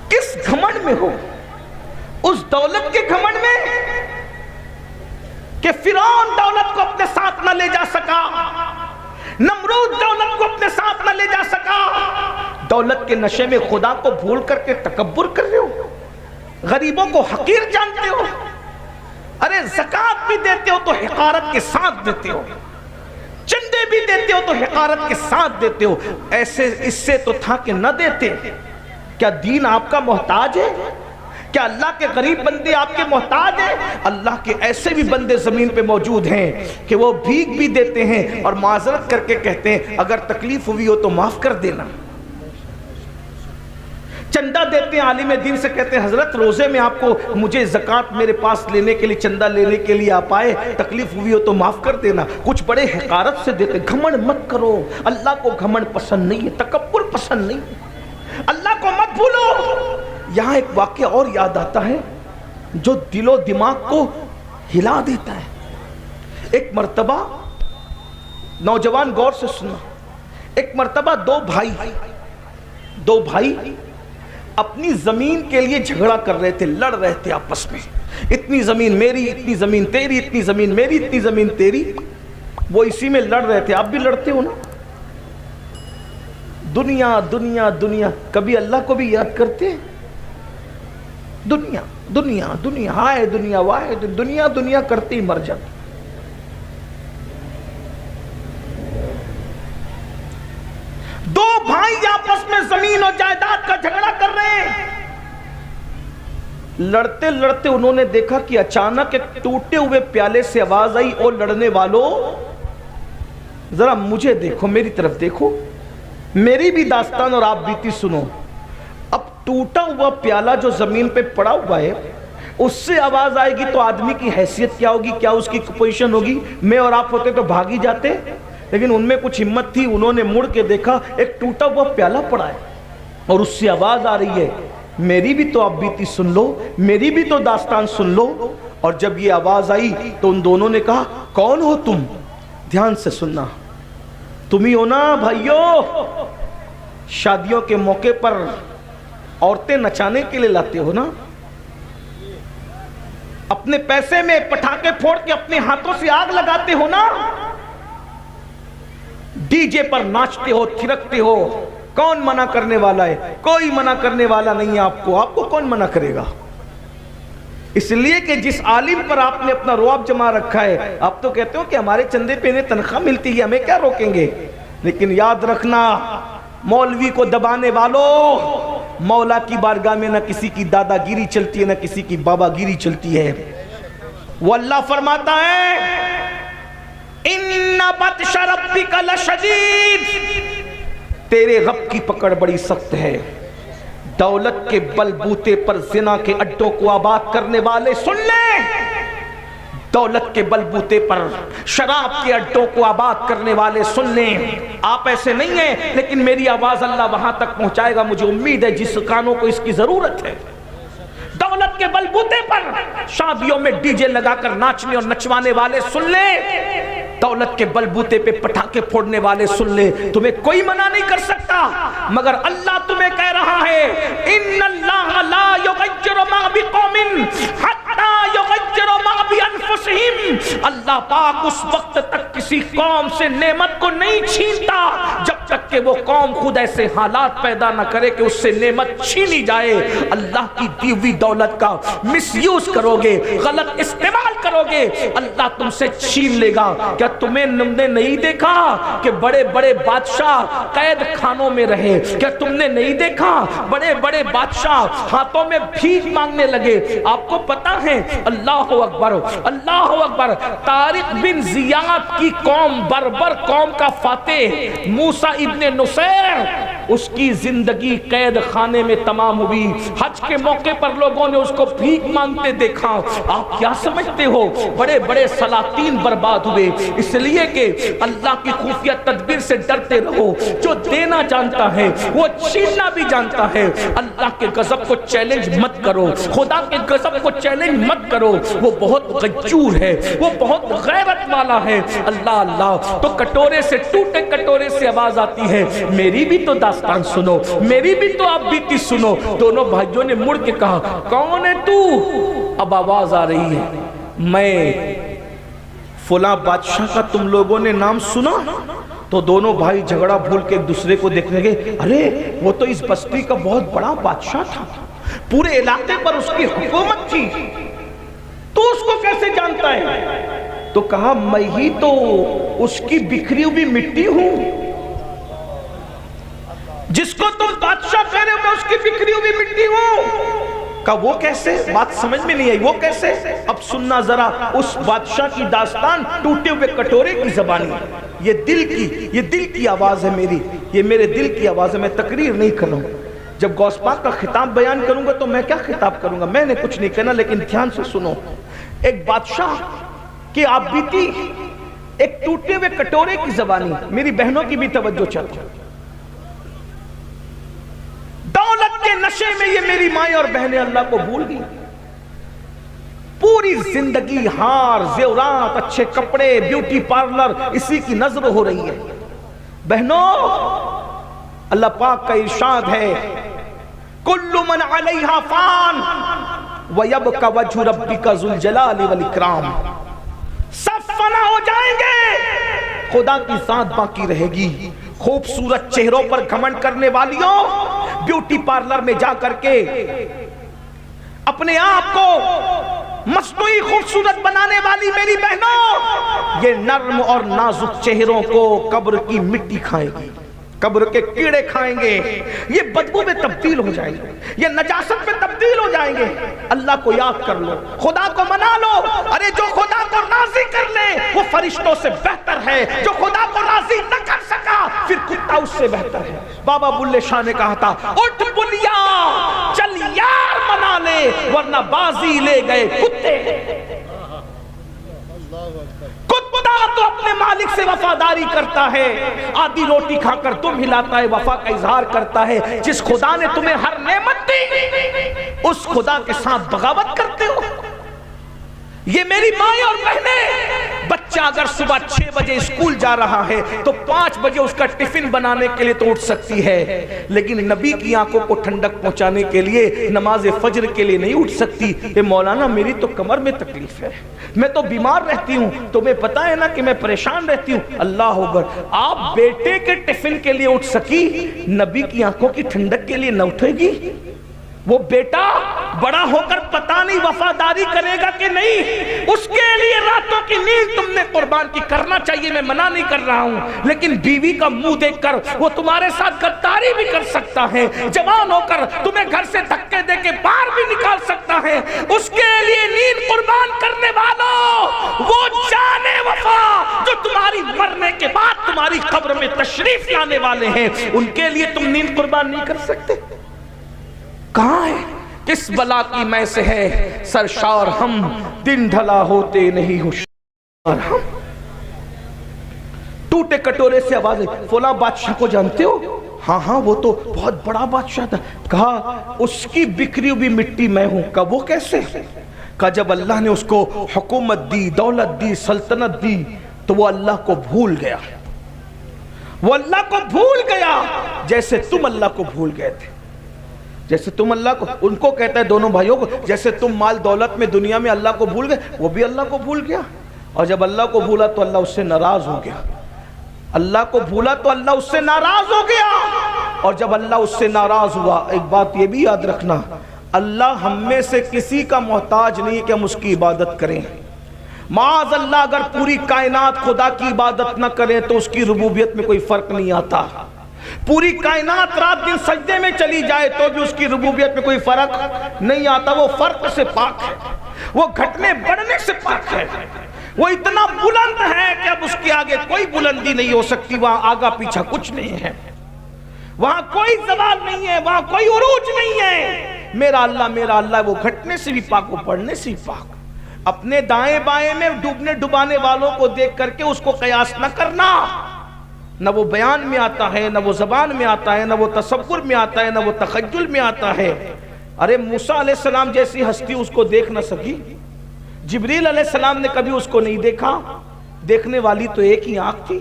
کس گھمنڈ میں ہو؟ اس دولت کے گھمنڈ میں کہ فرعون دولت کو اپنے ساتھ نہ لے جا سکا، نمرود دولت کو اپنے ساتھ نہ لے جا سکا، دولت کے نشے میں خدا کو بھول کر کے تکبر کر رہے ہو، غریبوں کو حقیر جانتے ہو، ارے زکوٰۃ بھی دیتے ہو تو حقارت کے ساتھ دیتے ہو، چندے بھی دیتے ہو تو حقارت کے ساتھ دیتے ہو۔ ایسے اس سے تو تھا کہ نہ دیتے۔ کیا دین آپ کا محتاج ہے؟ کیا اللہ کے غریب بندے آپ کے محتاج ہیں؟ اللہ کے ایسے بھی بندے زمین پہ موجود ہیں کہ وہ بھیک بھی دیتے ہیں اور معذرت کر کے کہتے ہیں اگر تکلیف ہوئی ہو تو معاف کر دینا۔ چندہ دیتے ہیں، عالم دین سے کہتے ہیں حضرت روزے میں آپ کو مجھے زکوٰۃ میرے پاس لینے کے لیے، چندہ لینے کے لیے آپ آئے، تکلیف ہوئی ہو تو معاف کر دینا۔ کچھ بڑے حقارت سے دیتے۔ گھمنڈ مت کرو، اللہ کو گھمنڈ پسند نہیں ہے، تکبر پسند نہیں ہے، اللہ کو مت بھولو۔ یہاں ایک واقعہ اور یاد آتا ہے جو دل و دماغ کو ہلا دیتا ہے۔ ایک مرتبہ، نوجوان غور سے سننا، ایک مرتبہ دو بھائی اپنی زمین کے لیے جھگڑا کر رہے تھے، لڑ رہے تھے آپس میں، اتنی زمین میری، اتنی زمین تیری، اتنی زمین میری، اتنی زمین تیری۔ وہ اسی میں لڑ رہے تھے۔ آپ بھی لڑتے ہو نا؟ دنیا دنیا دنیا، کبھی اللہ کو بھی یاد کرتے ہیں؟ دنیا دنیا دنیا، ہائے دنیا واحد، دنیا دنیا کرتے ہی مر جاتے۔ دو بھائی آپس میں زمین اور جائیداد کا جھگڑا کر رہے ہیں۔ لڑتے لڑتے انہوں نے دیکھا کہ اچانک ایک ٹوٹے ہوئے پیالے سے آواز آئی، او لڑنے والوں ذرا مجھے دیکھو، میری طرف دیکھو، میری بھی داستان اور آپ بیتی سنو۔ اب ٹوٹا ہوا پیالہ جو زمین پہ پڑا ہوا ہے، اس سے آواز آئے گی تو آدمی کی حیثیت کیا ہوگی، کیا اس کی پوزیشن ہوگی؟ میں اور آپ ہوتے تو بھاگی جاتے، لیکن ان میں کچھ ہمت تھی، انہوں نے مڑ کے دیکھا ایک ٹوٹا ہوا پیالہ پڑا ہے اور اس سے آواز آ رہی ہے، میری بھی تو آپ بیتی سن لو، میری بھی تو داستان سن لو۔ اور جب یہ آواز آئی تو ان دونوں نے کہا کون ہو تم؟ دھیان سے سننا، تم ہی ہو نا بھائیو شادیوں کے موقع پر عورتیں نچانے کے لیے لاتے ہو نا، اپنے پیسے میں پٹاخے پھوڑ کے اپنے ہاتھوں سے آگ لگاتے ہو نا، ڈی جے پر ناچتے ہو، تھرکتے ہو، کون منع کرنے والا ہے؟ کوئی منع کرنے والا نہیں ہے آپ کو کون منع کرے گا؟ اس لیے کہ جس عالم پر آپ نے اپنا رعب جما رکھا ہے، آپ تو کہتے ہو کہ ہمارے چندے پہ انہیں تنخواہ ملتی ہے، ہمیں کیا روکیں گے؟ لیکن یاد رکھنا، مولوی کو دبانے والوں، مولا کی بارگاہ میں نہ کسی کی دادا گیری چلتی ہے، نہ کسی کی بابا گیری چلتی ہے۔ وہ اللہ فرماتا ہے اِنَّ بَطْشَ رَبِّكَ لَشَدِيدٌ، تیرے رب کی پکڑ بڑی سخت ہے۔ دولت کے بل بوتے پر زنا کے اڈوں کو آباد کرنے والے سن لیں، دولت کے بل بوتے پر شراب کے اڈوں کو آباد کرنے والے سن لیں۔ آپ ایسے نہیں ہیں، لیکن میری آواز اللہ وہاں تک پہنچائے گا، مجھے امید ہے جس کانوں کو اس کی ضرورت ہے۔ دولت کے بل بوتے پر شادیوں میں ڈی جے لگا کر ناچنے اور نچوانے والے سن لیں، دولت کے بل بوتے پہ پٹاخے پھوڑنے والے سن لیں، تمہیں کوئی منع نہیں کر سکتا، مگر اللہ تمہیں کہہ رہا ہے ان اللہ لا یغیر ما بقوم حتی یغیر ما بانفسہم، اللہ پاک اس وقت تک کسی قوم سے نعمت کو نہیں چھینتا جب تک کہ وہ قوم خود ایسے حالات پیدا نہ کرے کہ اس سے نعمت چھینی جائے۔ اللہ کی دی ہوئی دولت کا مس یوز کرو گے، غلط استعمال کرو گے، اللہ تم سے چھین لے گا۔ کیا تمہیں نے نہیں دیکھا کہ بڑے بڑے بادشاہ قید خانوں میں رہے؟ کیا تم نے نہیں دیکھا بڑے بڑے بادشاہ ہاتھوں میں بھیک مانگنے لگے؟ آپ کو پتا ہے، اللہ اکبر اللہ اکبر، طارق بن زیاد کی قوم، بربر قوم کا فاتح موسیٰ ابن نصیر، اس کی زندگی قید خانے میں تمام ہوئی. حج کے موقع پر لوگوں نے اس کو بھیک مانگتے دیکھا. آپ کیا سمجھتے ہو؟ بڑے بڑے سلاطین برباد ہوئے اس لیے کہ اللہ کی خفیہ تدبیر سے ڈرتے رہو. جو دینا جانتا ہے وہ چھیننا بھی جانتا ہے. اللہ کے غضب کو چیلنج مت کرو, خدا کے غضب کو چیلنج مت کرو. وہ بہت غجور ہے, وہ بہت غیرت والا ہے. اللہ اللہ. تو کٹورے سے, ٹوٹے کٹورے سے آواز آتی ہے, میری بھی تو داستان سنو, میری بھی تو آپ بیتی سنو. دونوں بھائیوں نے مڑ کے کہا, کون ہے تو؟ اب آواز آ رہی ہے, میں فلاں بادشاہ کا تم لوگوں نے نام سنا؟ تو دونوں بھائی جھگڑا بھول کے ایک دوسرے کو دیکھنے گئے, ارے وہ تو اس بستی کا بہت بڑا بادشاہ تھا, پورے علاقے پر اس کی حکومت تھی, تو اس کو کیسے جانتا ہے؟ تو کہا, میں ہی تو اس کی بکھری ہوئی مٹی ہوں. جس کو تم بادشاہ کہہ رہے ہو میں اس کی بکھری ہوئی مٹی ہوں. کہا وہ کیسے؟ بات سمجھ میں نہیں آئی, وہ کیسے؟ اب سننا ذرا اس بادشاہ کی داستان ٹوٹے ہوئے کٹورے کی زبانی. یہ دل کی آواز ہے میری, یہ میرے دل کی آواز ہے. میں تقریر نہیں کروں, جب غوث پاک کا خطاب بیان کروں گا تو میں کیا خطاب کروں گا؟ میں نے کچھ نہیں کہنا, لیکن دھیان سے سنو. ایک بادشاہ کی آپ بیتی, ایک ٹوٹے ہوئے کٹورے کی زبانی. میری بہنوں کی بھی توجہ چاہتا ہوں. دولت کے نشے میں یہ میری مائیں اور بہنیں اللہ کو بھول گئی. پوری زندگی ہار, زیورات, اچھے کپڑے, بیوٹی پارلر, اسی کی نظر ہو رہی ہے. بہنوں, اللہ پاک کا ارشاد ہے, کل من علیہا فان ویبقى وجہ ربک ذو الجلال والاکرام. سب فنا ہو جائیں گے, خدا کی ذات باقی رہے گی. خوبصورت چہروں پر گھمنڈ کرنے والیوں, بیوٹی پارلر میں جا کر کے اپنے آپ کو مصنوعی خوبصورت بنانے والی میری بہنوں, یہ نرم اور نازک چہروں کو قبر کی مٹی کھائے گی, قبر کے کیڑے کھائیں گے. یہ بدبو میں تبدیل ہو جائیں گے, یہ نجاست میں تبدیل ہو جائیں گے. اللہ کو یاد کر لو, خدا کو منا لو. ارے جو خدا کو راضی کر لے وہ فرشتوں سے بہتر ہے, جو خدا کو راضی نہ کر سکا پھر کتا اس سے بہتر ہے. بابا بلے شاہ نے کہا تھا, اٹھ بلیا چل یار منا لے ورنہ بازی لے گئے کتے. کتا تو اپنے مالک سے وفاداری کرتا ہے, آدھی روٹی کھا کر تم ہلاتا ہے, وفا کا اظہار کرتا ہے. جس خدا نے تمہیں ہر نعمت دی اس خدا کے ساتھ بغاوت کرتے ہو. یہ میری مائیں اور بہنیں, بچہ اگر صبح 6 بجے اسکول جا رہا ہے تو 5 بجے اس کا ٹفن بنانے کے لیے تو اٹھ سکتی ہے, لیکن نبی کی آنکھوں کو ٹھنڈک پہنچانے کے لیے نماز فجر کے لیے نہیں اٹھ سکتی. اے مولانا میری تو کمر میں تکلیف ہے, میں تو بیمار رہتی ہوں, تمہیں پتا ہے نا کہ میں پریشان رہتی ہوں. اللہ اکبر, آپ بیٹے کے ٹفن کے لیے اٹھ سکی, نبی کی آنکھوں کی ٹھنڈک کے لیے نہ اٹھے گی؟ وہ بیٹا بڑا ہو کر پتہ نہیں وفاداری کرے گا کہ نہیں, اس کے لیے راتوں کی نیند تم نے قربان کی. کرنا چاہیے, میں منع نہیں کر رہا ہوں, لیکن بیوی کا منہ دیکھ کر وہ تمہارے ساتھ غداری بھی کر سکتا ہے, جوان ہو کر تمہیں گھر سے دھکے دے کے باہر بھی نکال سکتا ہے. اس کے لیے نیند قربان کرنے والوں, وہ جان وفا جو تمہاری مرنے کے بعد تمہاری قبر میں تشریف لانے والے ہیں, ان کے لیے تم نیند قربان نہیں کر سکتے؟ کہاں ہے؟ کس بلا کی میں سے ہے سرشار ہم, دن ڈھلا ہوتے نہیں ہوشیار ہم. ٹوٹے کٹورے سے آواز ہے, فلاں بادشاہ کو جانتے ہو؟ ہاں ہاں وہ تو بہت بڑا بادشاہ تھا. کہا اس کی بکھری ہوئی مٹی میں ہوں. کہا وہ کیسے؟ کہا جب اللہ نے اس کو حکومت دی, دولت دی, سلطنت دی تو وہ اللہ کو بھول گیا. وہ اللہ کو بھول گیا جیسے تم اللہ کو بھول گئے تھے. جیسے تم اللہ کو, ان کو کہتا ہے دونوں بھائیوں کو, جیسے تم مال دولت میں دنیا میں اللہ کو بھول گئے, وہ بھی اللہ کو بھول گیا. اور جب اللہ کو بھولا تو اللہ اس سے ناراض ہو گیا. اللہ کو بھولا تو اللہ اس سے ناراض ہو گیا. اور جب اللہ اس سے ناراض ہوا, ایک بات یہ بھی یاد رکھنا, اللہ ہم میں سے کسی کا محتاج نہیں کہ ہم اس کی عبادت کریں. معاذ اللہ اگر پوری کائنات خدا کی عبادت نہ کریں تو اس کی ربوبیت میں کوئی فرق نہیں آتا. پوری کائنات رات دن سجدے میں چلی جائے تو بھی اس کی ربوبیت میں کوئی فرق نہیں آتا. وہ فرق سے پاک ہے, وہ گھٹنے بڑھنے سے پاک ہے, وہ اتنا بلند ہے کہ اب اس کے آگے کوئی بلندی نہیں ہو سکتی, وہاں آگا پیچھا کچھ نہیں ہے. وہاں کوئی زوال نہیں ہے، وہاں کوئی عروج نہیں ہے۔ میرا اللہ وہ گھٹنے سے بھی پاک، وہ پڑھنے سے بھی پاک۔ اپنے دائیں بائیں میں ڈوبنے ڈبانے والوں کو دیکھ کر کے اس کو قیاس نہ کرنا، نہ وہ بیان میں آتا ہے، نہ وہ زبان میں آتا ہے، نہ وہ تصور میں آتا ہے، نہ وہ تخیل میں آتا ہے۔ ارے موسیٰ علیہ السلام جیسی ہستی اس کو دیکھ نہ سکی، جبریل علیہ السلام نے کبھی اس کو نہیں دیکھا۔ دیکھنے والی تو ایک ہی آنکھ تھی،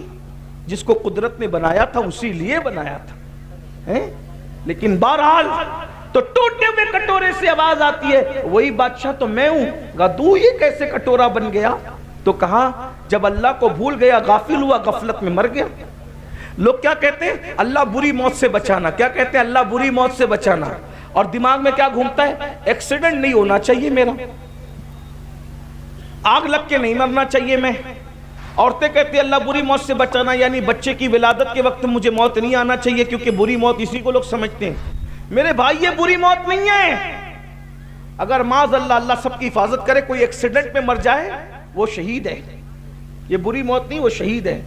جس کو قدرت نے بنایا تھا اسی لیے بنایا تھا۔ لیکن بہرحال تو ٹوٹے ہوئے کٹورے سے آواز آتی ہے، وہی بادشاہ تو میں ہوں۔ تو یہ کیسے کٹورا بن گیا؟ تو کہا جب اللہ کو بھول گیا، غافل ہوا، غفلت میں مر گیا۔ لوگ کیا کہتے ہیں؟ اللہ بری موت سے بچانا۔ کیا کہتے ہیں؟ اللہ بری موت سے بچانا۔ اور دماغ میں کیا گھومتا ہے؟ ایکسیڈنٹ نہیں ہونا چاہیے میرا، آگ لگ کے نہیں مرنا چاہیے میں۔ عورتیں کہتی ہیں اللہ بری موت سے بچانا، یعنی بچے کی ولادت کے وقت مجھے موت نہیں آنا چاہیے، کیونکہ بری موت اسی کو لوگ سمجھتے ہیں۔ میرے بھائی یہ بری موت نہیں ہے۔ اگر معاذ اللہ سب کی حفاظت کرے کوئی ایکسیڈنٹ میں مر جائے، وہ شہید ہے۔ یہ بری موت نہیں، وہ شہید ہے۔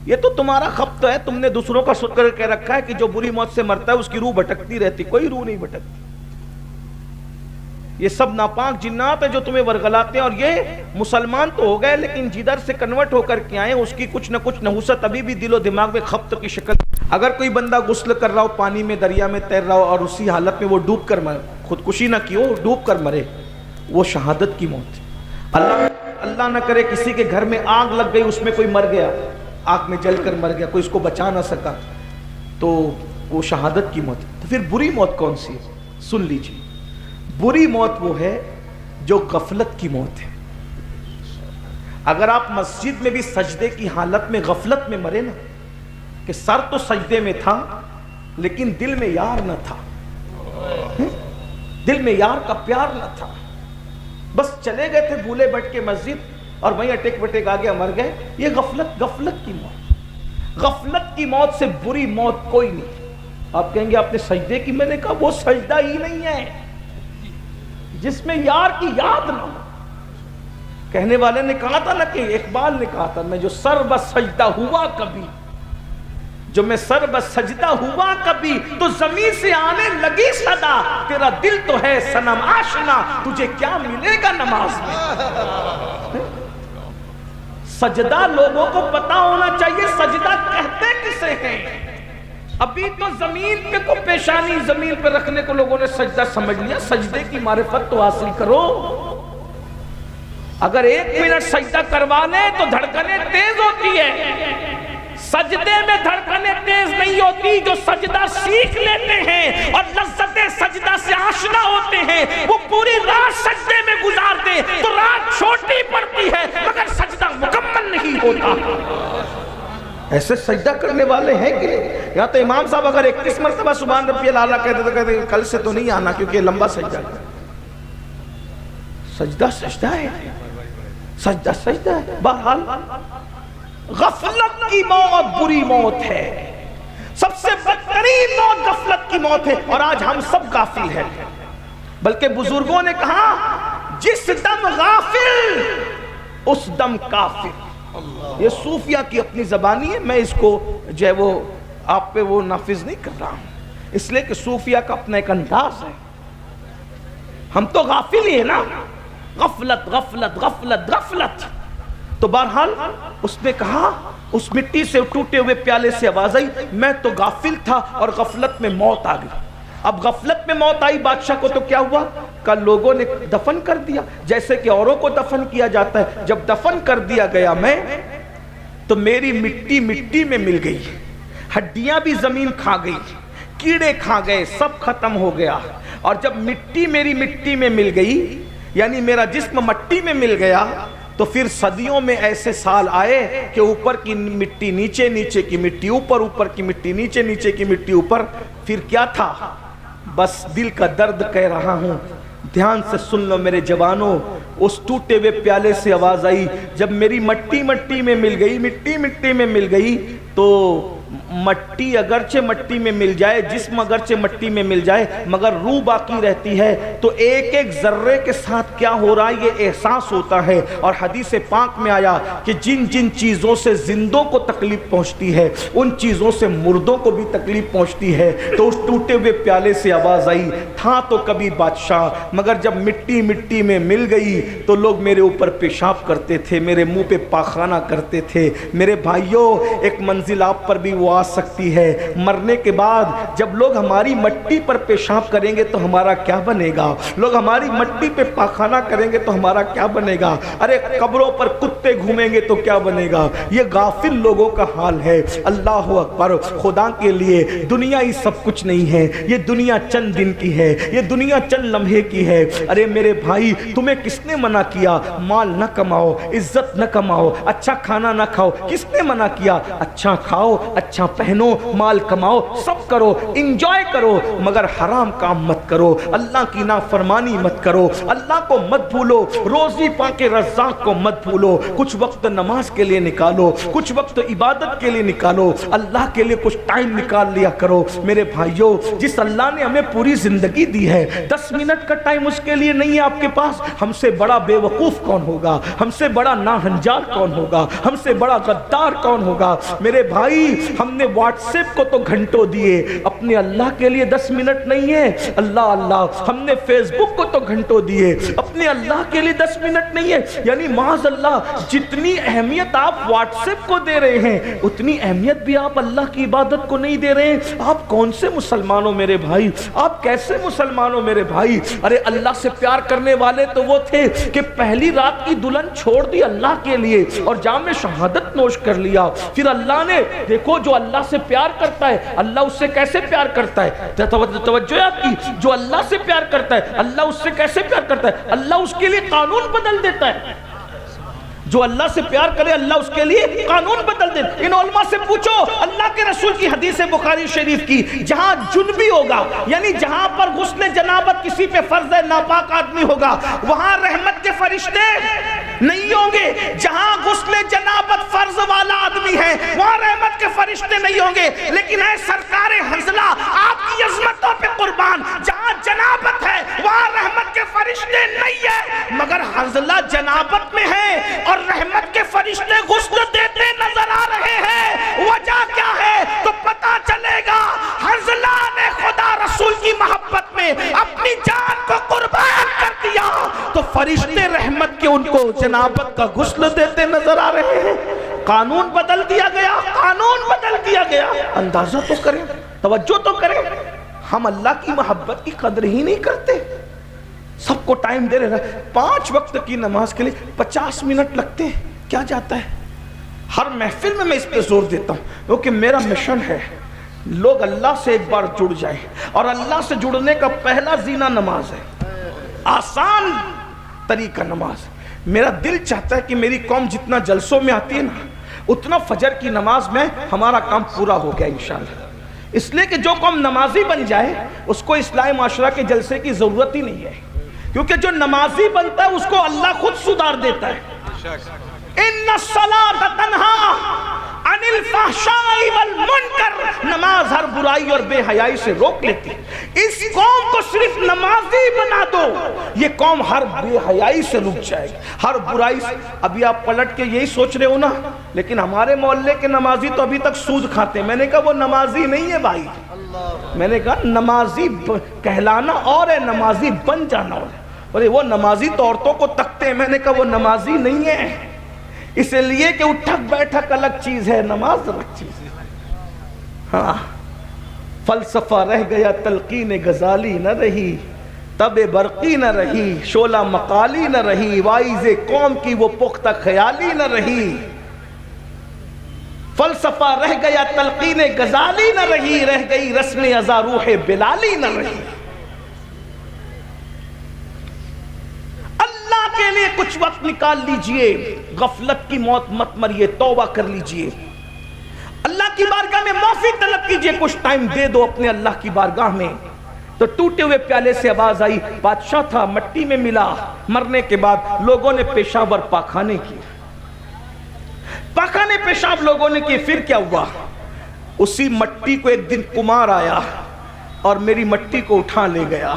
یہ تو تمہارا خبط ہے، تم نے دوسروں کا شکر کہہ رکھا ہے کہ جو بری موت سے مرتا ہے اس کی روح بھٹکتی رہتی، کوئی روح نہیں بھٹکتی۔ یہ سب ناپاک جنات ہیں جو تمہیں ورغلاتے ہیں، اور یہ مسلمان تو ہو گئے لیکن جدھر سے کنورٹ ہو کر کے آئے اس کی کچھ نہ کچھ نحوست ابھی بھی دل و دماغ میں خبط کی شکل۔ اگر کوئی بندہ غسل کر رہا ہو، پانی میں دریا میں تیر رہا ہو، اور اسی حالت میں وہ ڈوب کر مرے، خودکشی نہ کی ہو، ڈوب کر مرے، وہ شہادت کی موت۔ اللہ نہ کرے کسی کے گھر میں آگ لگ گئی، اس میں کوئی مر گیا، آگ میں جل کر مر گیا، کوئی اس کو بچا نہ سکا، تو وہ شہادت کی موت۔ تو پھر بری موت کون سی ہے؟ سن لیجیے، بری موت وہ ہے جو غفلت کی موت ہے۔ اگر آپ مسجد میں بھی سجدے کی حالت میں غفلت میں مرے نا، کہ سر تو سجدے میں تھا لیکن دل میں یار نہ تھا، دل میں یار کا پیار نہ تھا، بس چلے گئے تھے بھولے بٹ کے مسجد اور وہیں اٹیک بٹیک آ گیا، مر گئے، یہ غفلت کی موت۔ غفلت کی موت سے بری موت کوئی نہیں۔ آپ کہیں گے آپ نے سجدے کی، میں نے کہا وہ سجدہ ہی نہیں ہے جس میں یار کی یاد نہ ہو۔ کہنے والے نے کہا تھا نا، کہ اقبال نے کہا تھا، میں جو سر بس سجدہ ہوا کبھی، جو میں سر بس سجدہ ہوا کبھی، تو زمین سے آنے لگی صدا، تیرا دل تو ہے صنم آشنا، تجھے کیا ملے گا نماز میں۔ سجدہ لوگوں کو پتا ہونا چاہیے سجدہ کہتے کسے ہیں۔ ابھی تو زمین پہ کو پیشانی زمین پہ رکھنے کو لوگوں نے سجدہ سمجھ لیا، سجدے کی معرفت تو حاصل کرو۔ اگر 1 منٹ سجدہ کروا لیں تو دھڑکنیں تیز ہوتی ہے، سجدے میں دھڑکنیں تیز نہیں ہوتی۔ جو سجدہ سیکھ لیتے ہیں اور لذت سجدہ سے آشنا ہوتے ہیں، وہ پوری رات سجدے میں گزارتے، تو رات چھوٹی پڑتی ہے مگر سجدہ مکمل نہیں ہوتا۔ ایسے سجدہ کرنے والے ہیں کہ یا تو امام صاحب اگر 31 مرتبہ سبحان ربی الاعلیٰ کہتے تو کہتے کل سے تو نہیں آنا، کیونکہ لمبا سجدہ ہے۔ سجدہ سجدہ ہے، سجدہ سجدہ ہے۔ بہرحال غفلت کی موت بری موت ہے، سب سے بدترین موت غفلت کی موت ہے، اور آج ہم سب غافل ہیں۔ بلکہ بزرگوں نے کہا جس دم غافل اس دم کافر۔ یہ صوفیہ کی اپنی زبانی ہے، میں اس کو جو ہے وہ آپ پہ وہ نافذ نہیں کر رہا ہوں، اس لیے کہ صوفیہ کا اپنا ایک انداز ہے۔ ہم تو غافل ہی ہیں نا، غفلت غفلت غفلت غفلت۔ تو بہرحال اس نے کہا، اس مٹی سے ٹوٹے ہوئے پیالے سے آواز آئی، میں تو غافل تھا اور غفلت میں موت آ گئی۔ اب غفلت میں موت آئی بادشاہ کو تو کیا ہوا؟ کل لوگوں نے دفن کر دیا، جیسے کہ اوروں کو دفن کیا جاتا ہے۔ جب دفن کر دیا گیا میں، تو میری مٹی مٹی میں مل گئی، ہڈیاں بھی زمین کھا گئی، کیڑے کھا گئے، سب ختم ہو گیا۔ اور جب مٹی میری مٹی میں مل گئی، یعنی میرا جسم مٹی میں مل گیا، تو پھر صدیوں میں ایسے سال آئے کہ اوپر کی مٹی نیچے، نیچے کی مٹی اوپر، اوپر کی مٹی نیچے، نیچے کی مٹی اوپر۔ پھر کیا تھا؟ بس دل کا درد کہہ رہا ہوں، دھیان سے سن لو میرے جوانوں۔ اس ٹوٹے ہوئے پیالے سے آواز آئی، جب میری مٹی مٹی میں مل گئی، مٹی مٹی میں مل گئی، تو مٹی اگرچہ مٹی میں مل جائے، جسم اگرچہ مٹی میں مل جائے، مگر روح باقی رہتی ہے، تو ایک ایک ذرے کے ساتھ کیا ہو رہا ہے یہ احساس ہوتا ہے۔ اور حدیث پاک میں آیا کہ جن جن چیزوں سے زندوں کو تکلیف پہنچتی ہے ان چیزوں سے مردوں کو بھی تکلیف پہنچتی ہے۔ تو اس ٹوٹے ہوئے پیالے سے آواز آئی، تھا تو کبھی بادشاہ، مگر جب مٹی مٹی میں مل گئی تو لوگ میرے اوپر پیشاب کرتے تھے، میرے منہ پہ پاخانہ کرتے تھے۔ میرے بھائیوں، ایک منزل آپ پر بھی وہ آ سکتی ہے، مرنے کے بعد جب لوگ ہماری مٹی پر پیشاب کریں گے تو ہمارا کیا بنے گا؟ لوگ ہماری مٹی پہ پاخانہ کریں گے تو ہمارا کیا بنے گا؟ ارے قبروں پر کتے گھومیں گے تو کیا بنے گا؟ یہ غافل لوگوں کا حال ہے۔ اللہ اکبر، خدا کے لیے دنیا ہی سب کچھ نہیں ہے، یہ دنیا چند دن کی ہے، یہ دنیا چند لمحے کی ہے۔ ارے میرے بھائی، تمہیں کس نے منع کیا مال نہ کماؤ، عزت نہ کماؤ، اچھا کھانا نہ کھاؤ؟ کس نے منع کیا؟ اچھا کھاؤ، اچھا پہنو، مال کماؤ، سب کرو، انجوائے کرو، مگر حرام کام مت کرو، اللہ کی نافرمانی مت کرو، اللہ کو مت بھولو، روزی پاکے رزاق کو مت بھولو، کچھ وقت نماز کے لیے نکالو، کچھ وقت عبادت کے لیے نکالو، اللہ کے لیے کچھ ٹائم نکال لیا کرو۔ میرے بھائیوں، جس اللہ نے ہمیں پوری زندگی دی ہے، 10 منٹ کا ٹائم اس کے لیے نہیں ہے آپ کے پاس، ہم سے بڑا بے وقوف کون ہوگا؟ ہم سے بڑا ناہنجار کون ہوگا؟ ہم سے بڑا غدار کون ہوگا؟ میرے بھائی، ہم نے واٹس ایپ کو تو گھنٹوں دیے، اپنے اللہ کے لیے 10 منٹ نہیں ہے۔ اللہ اللہ، ہم نے فیس بک کو تو گھنٹوں دیے، اپنے اللہ کے لیے 10 منٹ نہیں ہے۔ یعنی معاذ اللہ، جتنی اہمیت آپ واٹس ایپ کو دے رہے ہیں اتنی اہمیت بھی آپ اللہ کی عبادت کو نہیں دے رہے ہیں۔ آپ کون سے مسلمان ہو میرے بھائی؟ آپ کیسے مسلمان ہو میرے بھائی؟ ارے اللہ سے پیار کرنے والے تو وہ تھے کہ پہلی رات کی دلہن چھوڑ دی اللہ کے لیے اور جام شہادت نوش کر لیا۔ پھر اللہ نے دیکھو، جو اللہ سے پیار کرتا ہے اللہ اس سے کیسے پیار کرتا ہے؟ توجہ آپ کی، جو اللہ سے پیار کرتا ہے اللہ اس سے کیسے پیار کرتا ہے؟ اللہ اس کے لیے قانون بدل دیتا ہے۔ جو اللہ سے پیار کرے اللہ اس کے لیے قانون بدل دے۔ ان علماء سے پوچھو، اللہ کے رسول کی حدیث بخاری شریف کی، جہاں جنبی ہوگا، یعنی جہاں پر غسل جنابت کسی پہ فرض ہے، ناپاک آدمی ہوگا، وہاں رحمت کے فرشتے نہیں ہوں گے۔ جہاں غسل جنابت فرض والا آدمی ہے وہاں رحمت کے فرشتے نہیں ہوں گے۔ لیکن اے سرکار حنظلہ، آپ کی عظمتوں پہ قربان، جہاں جنابت ہے وہاں رحمت کے فرشتے نہیں ہے، مگر حنظلہ جنابت میں ہے اور رحمت کے فرشتے غسل دیتے نظر آ رہے ہیں۔ وجہ کیا ہے تو پتا چلے گا، حنظلہ نے خدا رسول کی محبت میں اپنی جان کو قربان کر دیا تو فرشتے رحمت کے ان کو جنابت کا غسل دیتے نظر آ رہے ہیں۔ قانون بدل دیا گیا، قانون بدل دیا گیا۔ اندازہ تو کریں، توجہ تو کریں، ہم اللہ کی محبت کی قدر ہی نہیں کرتے۔ سب کو ٹائم دے رہے ہیں، 5 وقت کی نماز کے لیے 50 منٹ لگتے ہیں، کیا جاتا ہے؟ ہر محفل میں اس پہ زور دیتا ہوں کیونکہ میرا مشن ہے لوگ اللہ سے ایک بار جڑ جائیں، اور اللہ سے جڑنے کا پہلا زینہ نماز ہے، آسان طریقہ نماز۔ میرا دل چاہتا ہے کہ میری قوم جتنا جلسوں میں آتی ہے نا اتنا فجر کی نماز میں ہمارا کام پورا ہو گیا انشاءاللہ۔ اس لیے کہ جو قوم نمازی بن جائے اس کو اصلاح معاشرہ کے جلسے کی ضرورت ہی نہیں ہے، کیونکہ جو نمازی بنتا ہے اس کو اللہ خود سدھار دیتا ہے۔ ان الصلاۃ تنہا عن الفحشاء والمنکر، نماز ہر برائی اور بے حیائی سے روک لیتی۔ اس قوم کو صرف نمازی بنا دو، یہ قوم ہر بے حیائی سے رک جائے گی، ہر برائی سے۔ ابھی آپ پلٹ کے یہی سوچ رہے ہو نا، لیکن ہمارے محلے کے نمازی تو ابھی تک سود کھاتے ہیں۔ میں نے کہا وہ نمازی نہیں ہے بھائی، میں نے کہا نمازی کہلانا اور ہے، نمازی بن جانا اور ہے۔ بولے وہ نمازی تو عورتوں کو تکتے ہیں، میں نے کہا وہ نمازی نہیں ہے، اس لیے کہ اٹھک بیٹھک الگ چیز ہے، نماز الگ چیز ہے۔ ہاں، فلسفہ رہ گیا تلقین غزالی نہ رہی، تب برقی نہ رہی، شعلہ مقالی نہ رہی، وائز قوم کی وہ پختہ خیالی نہ رہی۔ فلسفہ رہ گیا تلقین غزالی نہ رہی، رہ گئی رسم ازا روح بلالی نہ رہی۔ کے لیے کچھ وقت نکال لیجئے، غفلت کی موت مت مریے، توبہ کر لیجئے، اللہ کی بارگاہ میں معافی طلب کیجئے، کچھ ٹائم دے دو اپنے اللہ کی بارگاہ میں۔ تو ٹوٹے ہوئے پیالے سے آواز آئی، بادشاہ تھا، مٹی میں ملا، مرنے کے بعد لوگوں نے پیشاب اور پاخانے کی، پاخانے پیشاب لوگوں نے کی۔ پھر کیا ہوا؟ اسی مٹی کو ایک دن کمار آیا اور میری مٹی کو اٹھا لے گیا.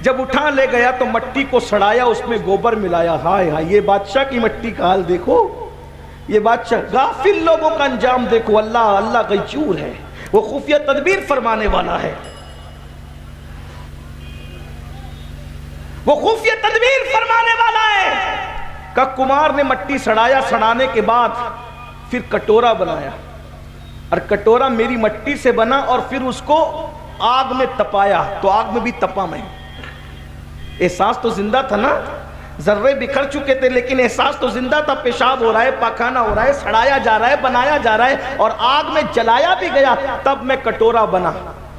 جب اٹھا لے گیا تو مٹی کو سڑایا, اس میں گوبر ملایا. ہائے ہائے, یہ بادشاہ کی مٹی کا حال دیکھو, یہ بادشاہ. غافل لوگوں کا انجام دیکھو. اللہ غیور ہے, وہ خفیہ تدبیر فرمانے والا ہے, وہ خفیہ تدبیر فرمانے والا ہے. کہ کمار نے مٹی سڑایا, سڑانے کے بعد پھر کٹورا بنایا, اور کٹورا میری مٹی سے بنا, اور پھر اس کو آگ میں تپایا. تو آگ میں بھی تپا میں. احساس تو زندہ تھا نا, ذرے بکھر چکے تھے لیکن احساس تو زندہ تھا. پیشاب ہو رہا ہے, پاخانہ ہو رہا ہے, سڑایا جا رہا ہے, بنایا جا رہا ہے, اور آگ میں جلایا بھی گیا. تب میں کٹورا بنا,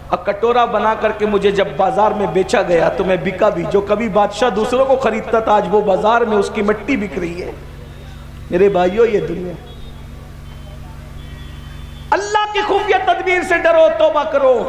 اور کٹورا بنا کر کے مجھے جب بازار میں بیچا گیا تو میں بکا بھی. جو کبھی بادشاہ دوسروں کو خریدتا تھا, آج وہ بازار میں اس کی مٹی بک رہی ہے. میرے بھائیوں, یہ دنیا. اللہ کی خفیہ تدبیر سے ڈرو, توبہ کرو.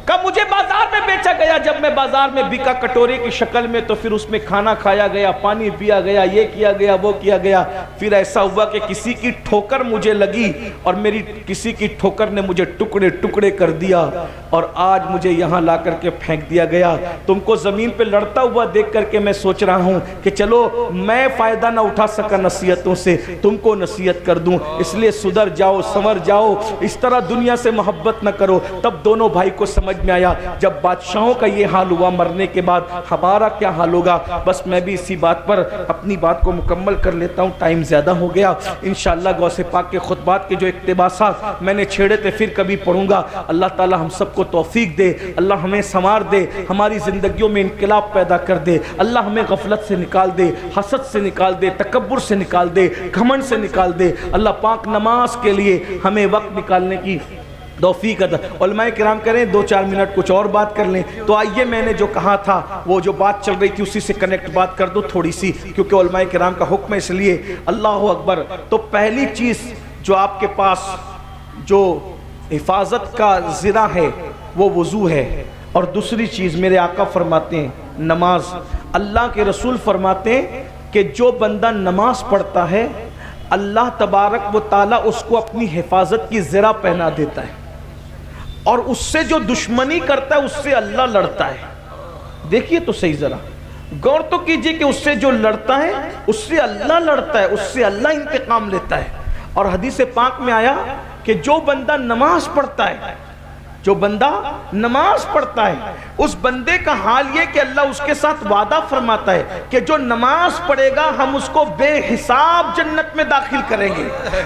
کہ مجھے بازار میں بیچا گیا, جب میں بازار میں بکا کٹورے کی شکل میں, تو پھر اس میں کھانا کھایا گیا, پانی پیا گیا, یہ کیا گیا, وہ کیا گیا. پھر ایسا ہوا کہ کسی کی ٹھوکر مجھے لگی, اور میری کسی کی ٹھوکر نے مجھے ٹکڑے ٹکڑے کر دیا, اور آج مجھے یہاں لا کر کے پھینک دیا گیا. تم کو زمین پہ لڑتا ہوا دیکھ کر کے میں سوچ رہا ہوں کہ چلو میں فائدہ نہ اٹھا سکا نصیحتوں سے, تم کو نصیحت کر دوں. اس لیے سدھر جاؤ, سنور جاؤ, اس طرح دنیا سے محبت نہ کرو. تب دونوں بھائی کو سمجھ میں آیا, جب بادشاہوں کا یہ حال ہوا مرنے کے بعد, ہمارا کیا حال ہوگا. بس میں بھی اسی بات پر اپنی بات کو مکمل کر لیتا ہوں, ٹائم زیادہ ہو گیا. انشاءاللہ غوث پاک کے خطبات کے جو اقتباسات میں نے چھیڑے تھے پھر کبھی پڑھوں گا. اللہ تعالی ہم سب کو توفیق دے, اللہ ہمیں سنوار دے, ہماری زندگیوں میں انقلاب پیدا کر دے. اللہ ہمیں غفلت سے نکال دے, حسد سے نکال دے, تکبر سے نکال دے, گھمنڈ سے نکال دے. اللہ پاک نماز کے لیے ہمیں وقت نکالنے کی توفیق عطا. علماء کرام کریں 2-4 منٹ کچھ اور بات کر لیں. تو آئیے, میں نے جو کہا تھا وہ جو بات چل رہی تھی اسی سے کنیکٹ بات کر دو تھوڑی سی, کیونکہ علماء کرام کا حکم ہے, اس لیے. اللہ اکبر. تو پہلی چیز جو آپ کے پاس جو حفاظت کا ذرا ہے وہ وضو ہے, اور دوسری چیز میرے آقا فرماتے ہیں نماز. اللہ کے رسول فرماتے ہیں کہ جو بندہ نماز پڑھتا ہے اللہ تبارک و تعالیٰ اس کو اپنی حفاظت کی ذرا پہنا دیتا ہے, اور اس سے جو دشمنی کرتا ہے اس سے اللہ لڑتا ہے. دیکھیے تو صحیح, ذرا غور تو کیجئے کہ اس سے جو لڑتا ہے اس سے اللہ لڑتا ہے, اس سے اللہ انتقام لیتا ہے. اور حدیث پاک میں آیا کہ جو بندہ نماز پڑھتا ہے, جو بندہ نماز پڑھتا ہے, اس بندے کا حال یہ کہ اللہ اس کے ساتھ وعدہ فرماتا ہے کہ جو نماز پڑھے گا ہم اس کو بے حساب جنت میں داخل کریں گے,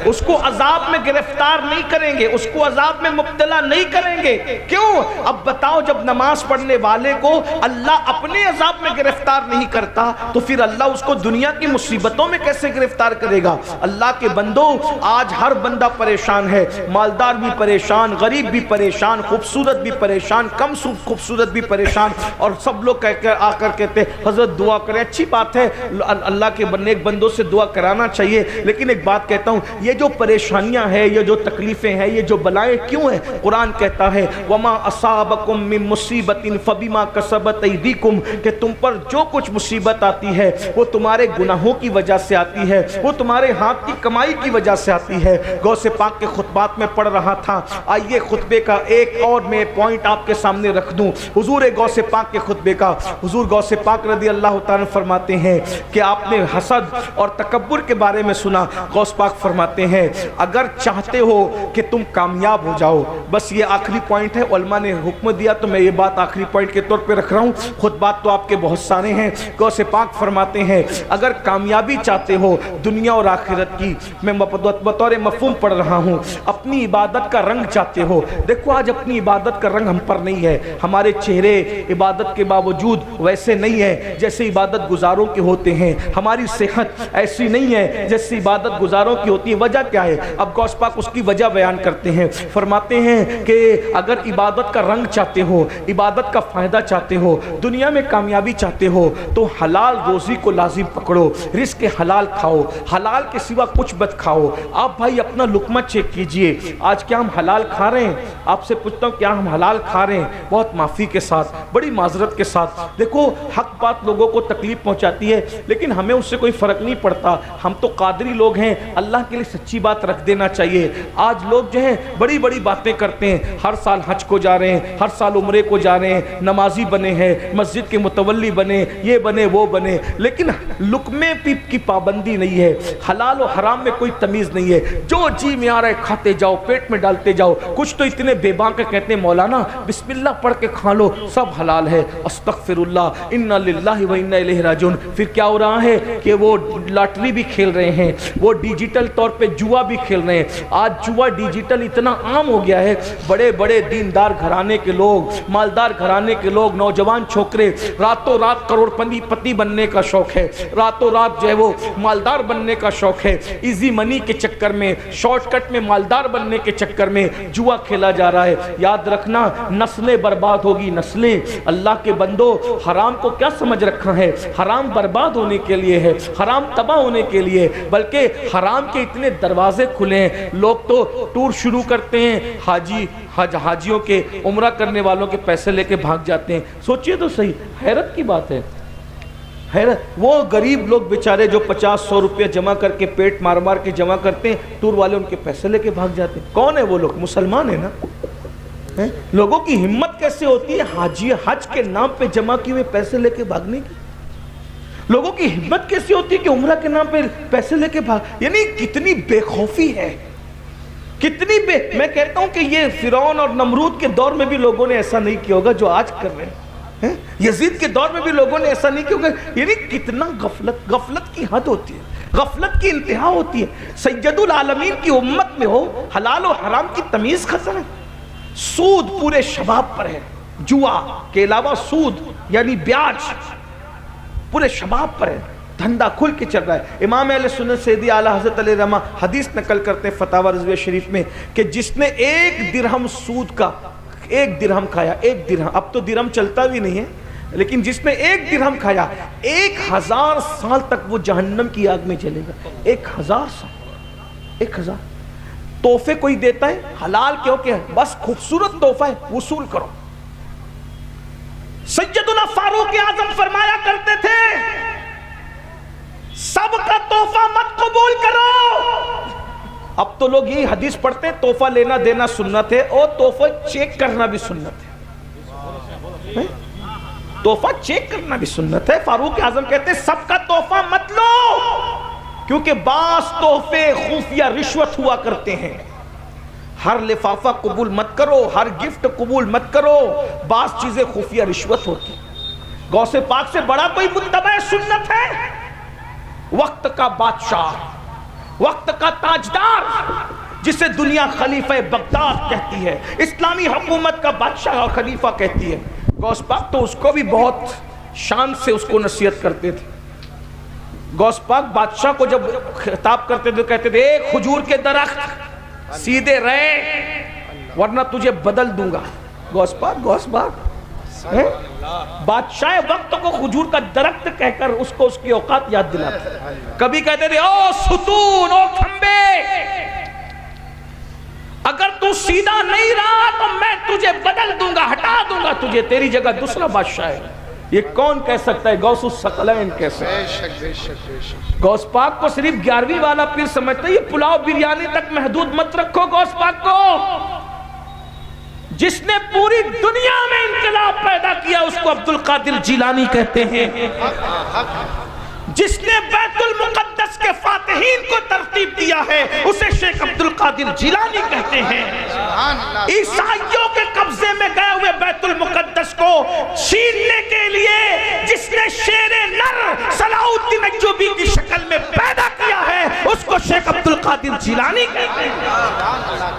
اس کو عذاب میں گرفتار نہیں کریں گے, اس کو عذاب میں مبتلا نہیں کریں گے. کیوں؟ اب بتاؤ, جب نماز پڑھنے والے کو اللہ اپنے عذاب میں گرفتار نہیں کرتا تو پھر اللہ اس کو دنیا کی مصیبتوں میں کیسے گرفتار کرے گا. اللہ کے بندو, آج ہر بندہ پریشان ہے, مالدار بھی پریشان, غریب بھی پریشان, خوبصورت بھی پریشان, کم خوبصورت بھی پریشان, اور سب لوگ آ کر کہتے ہیں حضرت دعا کریں. اچھی بات ہے, اللہ کے نیک بندوں سے دعا کرانا چاہیے, لیکن ایک بات کہتا ہوں, یہ جو پریشانیاں ہیں, یہ جو تکلیفیں ہیں, یہ جو بلائیں کیوں ہیں؟ قرآن کہتا ہے وَمَا أَصَابَكُم مِّن مُّصِيبَةٍ فَبِمَا كَسَبَتْ أَيْدِيكُم, کہ تم پر جو کچھ مصیبت آتی ہے وہ تمہارے گناہوں کی وجہ سے آتی ہے, وہ تمہارے ہاتھ کی کمائی کی وجہ سے آتی ہے. غوث پاک کے خطبات میں پڑھ رہا تھا, آئیے خطبے کا ایک اور میں پوائنٹ آپ کے سامنے رکھ دوں. حضور غوث پاک کے خطبے کا, حضور غوث پاک رضی اللہ تعالیٰ فرماتے ہیں کہ آپ نے حسد اور تکبر کے بارے میں سنا. غوث پاک فرماتے ہیں اگر چاہتے ہو کہ تم کامیاب ہو جاؤ, بس یہ آخری پوائنٹ ہے, علماء نے حکم دیا تو میں یہ بات آخری پوائنٹ کے طور پہ رکھ رہا ہوں, خطبات تو آپ کے بہت سارے ہیں. غوث پاک فرماتے ہیں اگر کامیابی چاہتے ہو دنیا اور آخرت کی, میں بطور مفہوم پڑھ رہا ہوں, اپنی عبادت کا رنگ چاہتے ہو. دیکھو آج اپنی عبادت کا رنگ ہم پر نہیں ہے, ہمارے چہرے عبادت کے باوجود ویسے نہیں ہے جیسے عبادت گزاروں کے ہوتے ہیں, ہماری صحت ایسی نہیں ہے جیسے عبادت گزاروں کی ہوتی ہے. وجہ کیا ہے؟ اب غوث پاک اس کی وجہ بیان کرتے ہیں. فرماتے ہیں کہ اگر عبادت کا رنگ چاہتے ہو, عبادت کا فائدہ چاہتے ہو, دنیا میں کامیابی چاہتے ہو, تو حلال روزی کو لازم پکڑو, رزق حلال کھاؤ, حلال کے سوا کچھ مت کھاؤ. آپ بھائی اپنا لقمہ چیک کیجئے, آج کیا ہم حلال کھا رہے ہیں؟ آپ سے پوچھ سوچتا ہوں کیا ہم حلال کھا رہے ہیں، بہت معافی کے ساتھ، بڑی معذرت کے ساتھ. دیکھو حق بات لوگوں کو تکلیف پہنچاتی ہے لیکن ہمیں اس سے کوئی فرق نہیں پڑتا. ہم تو قادری لوگ ہیں، اللہ کے لیے سچی بات رکھ دینا چاہیے. آج لوگ جو ہیں بڑی بڑی باتیں کرتے ہیں، ہر سال حج کو جا رہے ہیں، ہر سال عمرے کو جا رہے ہیں، نمازی بنے ہیں، مسجد کے متولی بنے، یہ بنے وہ بنے، لیکن لقمے کی پابندی نہیں ہے، حلال و حرام میں کوئی تمیز نہیں ہے. جو جی میں آ رہا ہے کھاتے جاؤ، پیٹ میں ڈالتے جاؤ. کچھ تو اتنے بے باک کہتے ہیں مولانا بسم اللہ پڑھ کے کھا لو، سب حلال ہے. استغفر اللہ، انا للہ و انا الیہ راجعون. پھر کیا ہو رہا ہے کہ وہ لاٹری بھی کھیل رہے ہیں، وہ ڈیجیٹل طور پہ جوا بھی کھیل رہے ہیں. آج جوا ڈیجیٹل اتنا عام ہو گیا ہے، بڑے بڑے دیندار گھرانے کے لوگ، مالدار گھرانے کے لوگ، نوجوان چھوکرے راتوں رات کروڑ پتی بننے کا شوق ہے، راتوں رات جو ہے وہ مالدار بننے کا شوق ہے. ایزی منی کے چکر میں، شارٹ کٹ میں مالدار بننے کے چکر میں جوا کھیلا جا رہا ہے. یاد رکھنا نسلیں برباد ہوگی، نسلیں. اللہ کے بندو حرام کو کیا سمجھ رکھا ہے؟ حرام برباد ہونے کے لیے ہے، حرام تباہ ہونے کے لیے، بلکہ حرام کے اتنے دروازے کھلے ہیں. لوگ تو ٹور شروع کرتے ہیں، حاجیوں کے عمرہ کرنے والوں کے پیسے لے کے بھاگ جاتے ہیں. سوچئے تو صحیح، حیرت کی بات ہے، حیرت. وہ غریب لوگ بیچارے جو 50-100 روپے جمع کر کے پیٹ مار مار کے جمع کرتے ہیں، ٹور والے ان کے پیسے لے کے بھاگ جاتے ہیں. کون ہے وہ لوگ؟ مسلمان ہیں نا. لوگوں کی ہمت کیسے ہوتی ہے حج کے نام پہ جمع کیے ہوئے پیسے لے کے بھاگنے کی؟ لوگوں کی ہمت کیسے ہوتی ہے کہ عمرہ کے نام پہ پیسے لے کے بھاگ؟ یعنی کتنی بے خوفی ہے، کتنی میں کہتا ہوں کہ یہ فرعون اور نمرود کے دور میں بھی لوگوں نے ایسا نہیں کیا ہوگا جو آج کر رہے ہیں. یزید کے دور میں بھی لوگوں نے ایسا نہیں کیا ہوگا. یعنی کتنا غفلت کی حد ہوتی ہے، غفلت کی انتہا ہوتی ہے. سید العالمین کی امت میں ہو حلال و حرام کی تمیز ختم ہے. سود پورے شباب پر ہے، جوا کے علاوہ سود یعنی بیاج پورے شباب پر ہے، دھندا کھل کے چل رہا ہے. امام اہل سنت سیدی اعلیٰ حضرت علیہ رحمہ حدیث نقل کرتے ہیں فتاوی رضویہ شریف میں کہ جس نے 1 درہم سود کا 1 درہم کھایا، 1 درہم، اب تو درہم چلتا بھی نہیں ہے، لیکن جس نے 1 درہم کھایا 1000 سال تک وہ جہنم کی آگ میں جلے گا. 1000 سال، 1000. تحفے کوئی دیتا ہے حلال کیوں کہ بس خوبصورت تحفہ ہے، وصول کرو. سیدنا فاروق اعظم فرمایا کرتے تھے سب کا تحفہ مت قبول کرو. اب تو لوگ یہی حدیث پڑھتے ہیں تحفہ لینا دینا سنت ہے، اور تحفہ چیک کرنا بھی سنت ہے. تحفہ چیک کرنا بھی سنت ہے. فاروق اعظم کہتے ہیں سب کا تحفہ مت لو، کیونکہ بعض تحفے خفیہ رشوت ہوا کرتے ہیں. ہر لفافہ قبول مت کرو، ہر گفٹ قبول مت کرو، بعض چیزیں خفیہ رشوت ہوتی. غوث پاک سے بڑا کوئی متبع سنت ہے؟ وقت کا بادشاہ، وقت کا تاجدار، جسے دنیا خلیفہ بغداد کہتی ہے، اسلامی حکومت کا بادشاہ اور خلیفہ کہتی ہے. غوث پاک تو اس کو بھی بہت شان سے اس کو نصیحت کرتے تھے. غوث پاک بادشاہ کو جب خطاب کرتے تھے کہتے تھے اے کھجور کے درخت سیدھے رہے ورنہ تجھے بدل دوں گا. غوث پاک بادشاہ وقت کو کھجور کا درخت کہہ کر اس کو اس کی اوقات یاد دلاتے. کبھی کہتے تھے او ستون، او کھمبے، اگر تو سیدھا نہیں رہا تو میں تجھے بدل دوں گا، ہٹا دوں گا تجھے، تیری جگہ دوسرا بادشاہ ہے. یہ کون کہہ سکتا ہے؟ غوث الثقلین کہہ سکتا ہے. غوث پاک کو صرف 11ویں والا پیر سمجھتا ہے. یہ پلاؤ بریانی تک محدود مت رکھو غوث پاک کو. جس نے پوری دنیا میں انقلاب پیدا کیا اس کو عبد القادر جیلانی کہتے ہیں. جس نے بیت المقدس کے فاتحین کو ترتیب دیا ہے اسے شیخ عبد القادر جیلانی کہتے ہیں. عیسائیوں کے قبضے میں گئے ہوئے بیت المقدس کو چھیننے کے لیے جس نے شیر نر صلاح الدین ایوبی کی شکل میں پیدا کیا ہے اس کو شیخ عبد القادر جیلانی کہتے ہیں.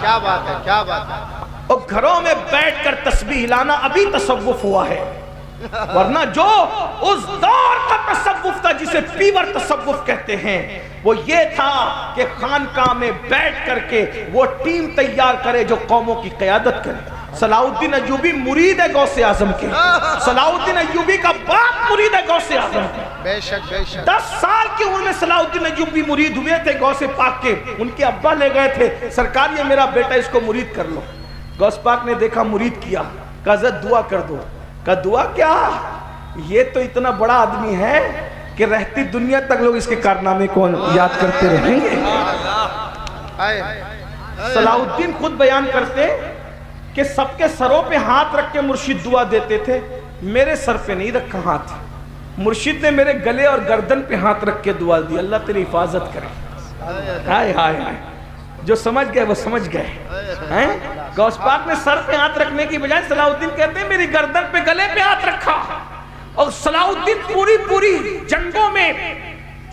کیا بات ہے، کیا بات ہے. اور گھروں میں بیٹھ کر تسبیح لانا ابھی تصوف ہوا ہے، ورنہ جو اس دور کا تصوف تھا جسے پیور تصوف کہتے ہیں وہ یہ تھا کہ خانقاہ میں بیٹھ کر کے وہ ٹیم تیار کرے جو قوموں کی قیادت کرے. صلاح الدین ایوبی مرید ہے غوث اعظم کے، صلاح الدین ایوبی کا باپ مرید ہے غوث اعظم کے. بے شک بے شک. 10 سال کی عمر میں صلاح الدین ایوبی مرید ہوئے تھے غوث پاک کے. ان کے ابا لے گئے تھے، سرکار یہ میرا بیٹا اس کو مرید کر لو. غوث پاک نے دیکھا مرید کیا، کہا حضرت دعا کر دو. کہا دعا کیا، یہ تو اتنا بڑا آدمی ہے کہ رہتی دنیا تک لوگ اس کے کارنامے کو یاد کرتے رہیں گے. صلاح الدین خود بیان کرتے کہ سب کے سروں پہ ہاتھ رکھ کے مرشد دعا دیتے تھے، میرے سر پہ نہیں رکھا ہاتھ، مرشد نے میرے گلے اور گردن پہ ہاتھ رکھ کے دعا دی، اللہ تیری حفاظت کرے. ہائے ہائے ہائے، جو سمجھ گئے وہ سمجھ گئے. غوث پاک نے سر پہ ہاتھ رکھنے کی بجائے صلاح الدین کہتے ہیں میری گردن پہ گلے پہ ہاتھ رکھا. اور صلاح الدین پوری جنگوں میں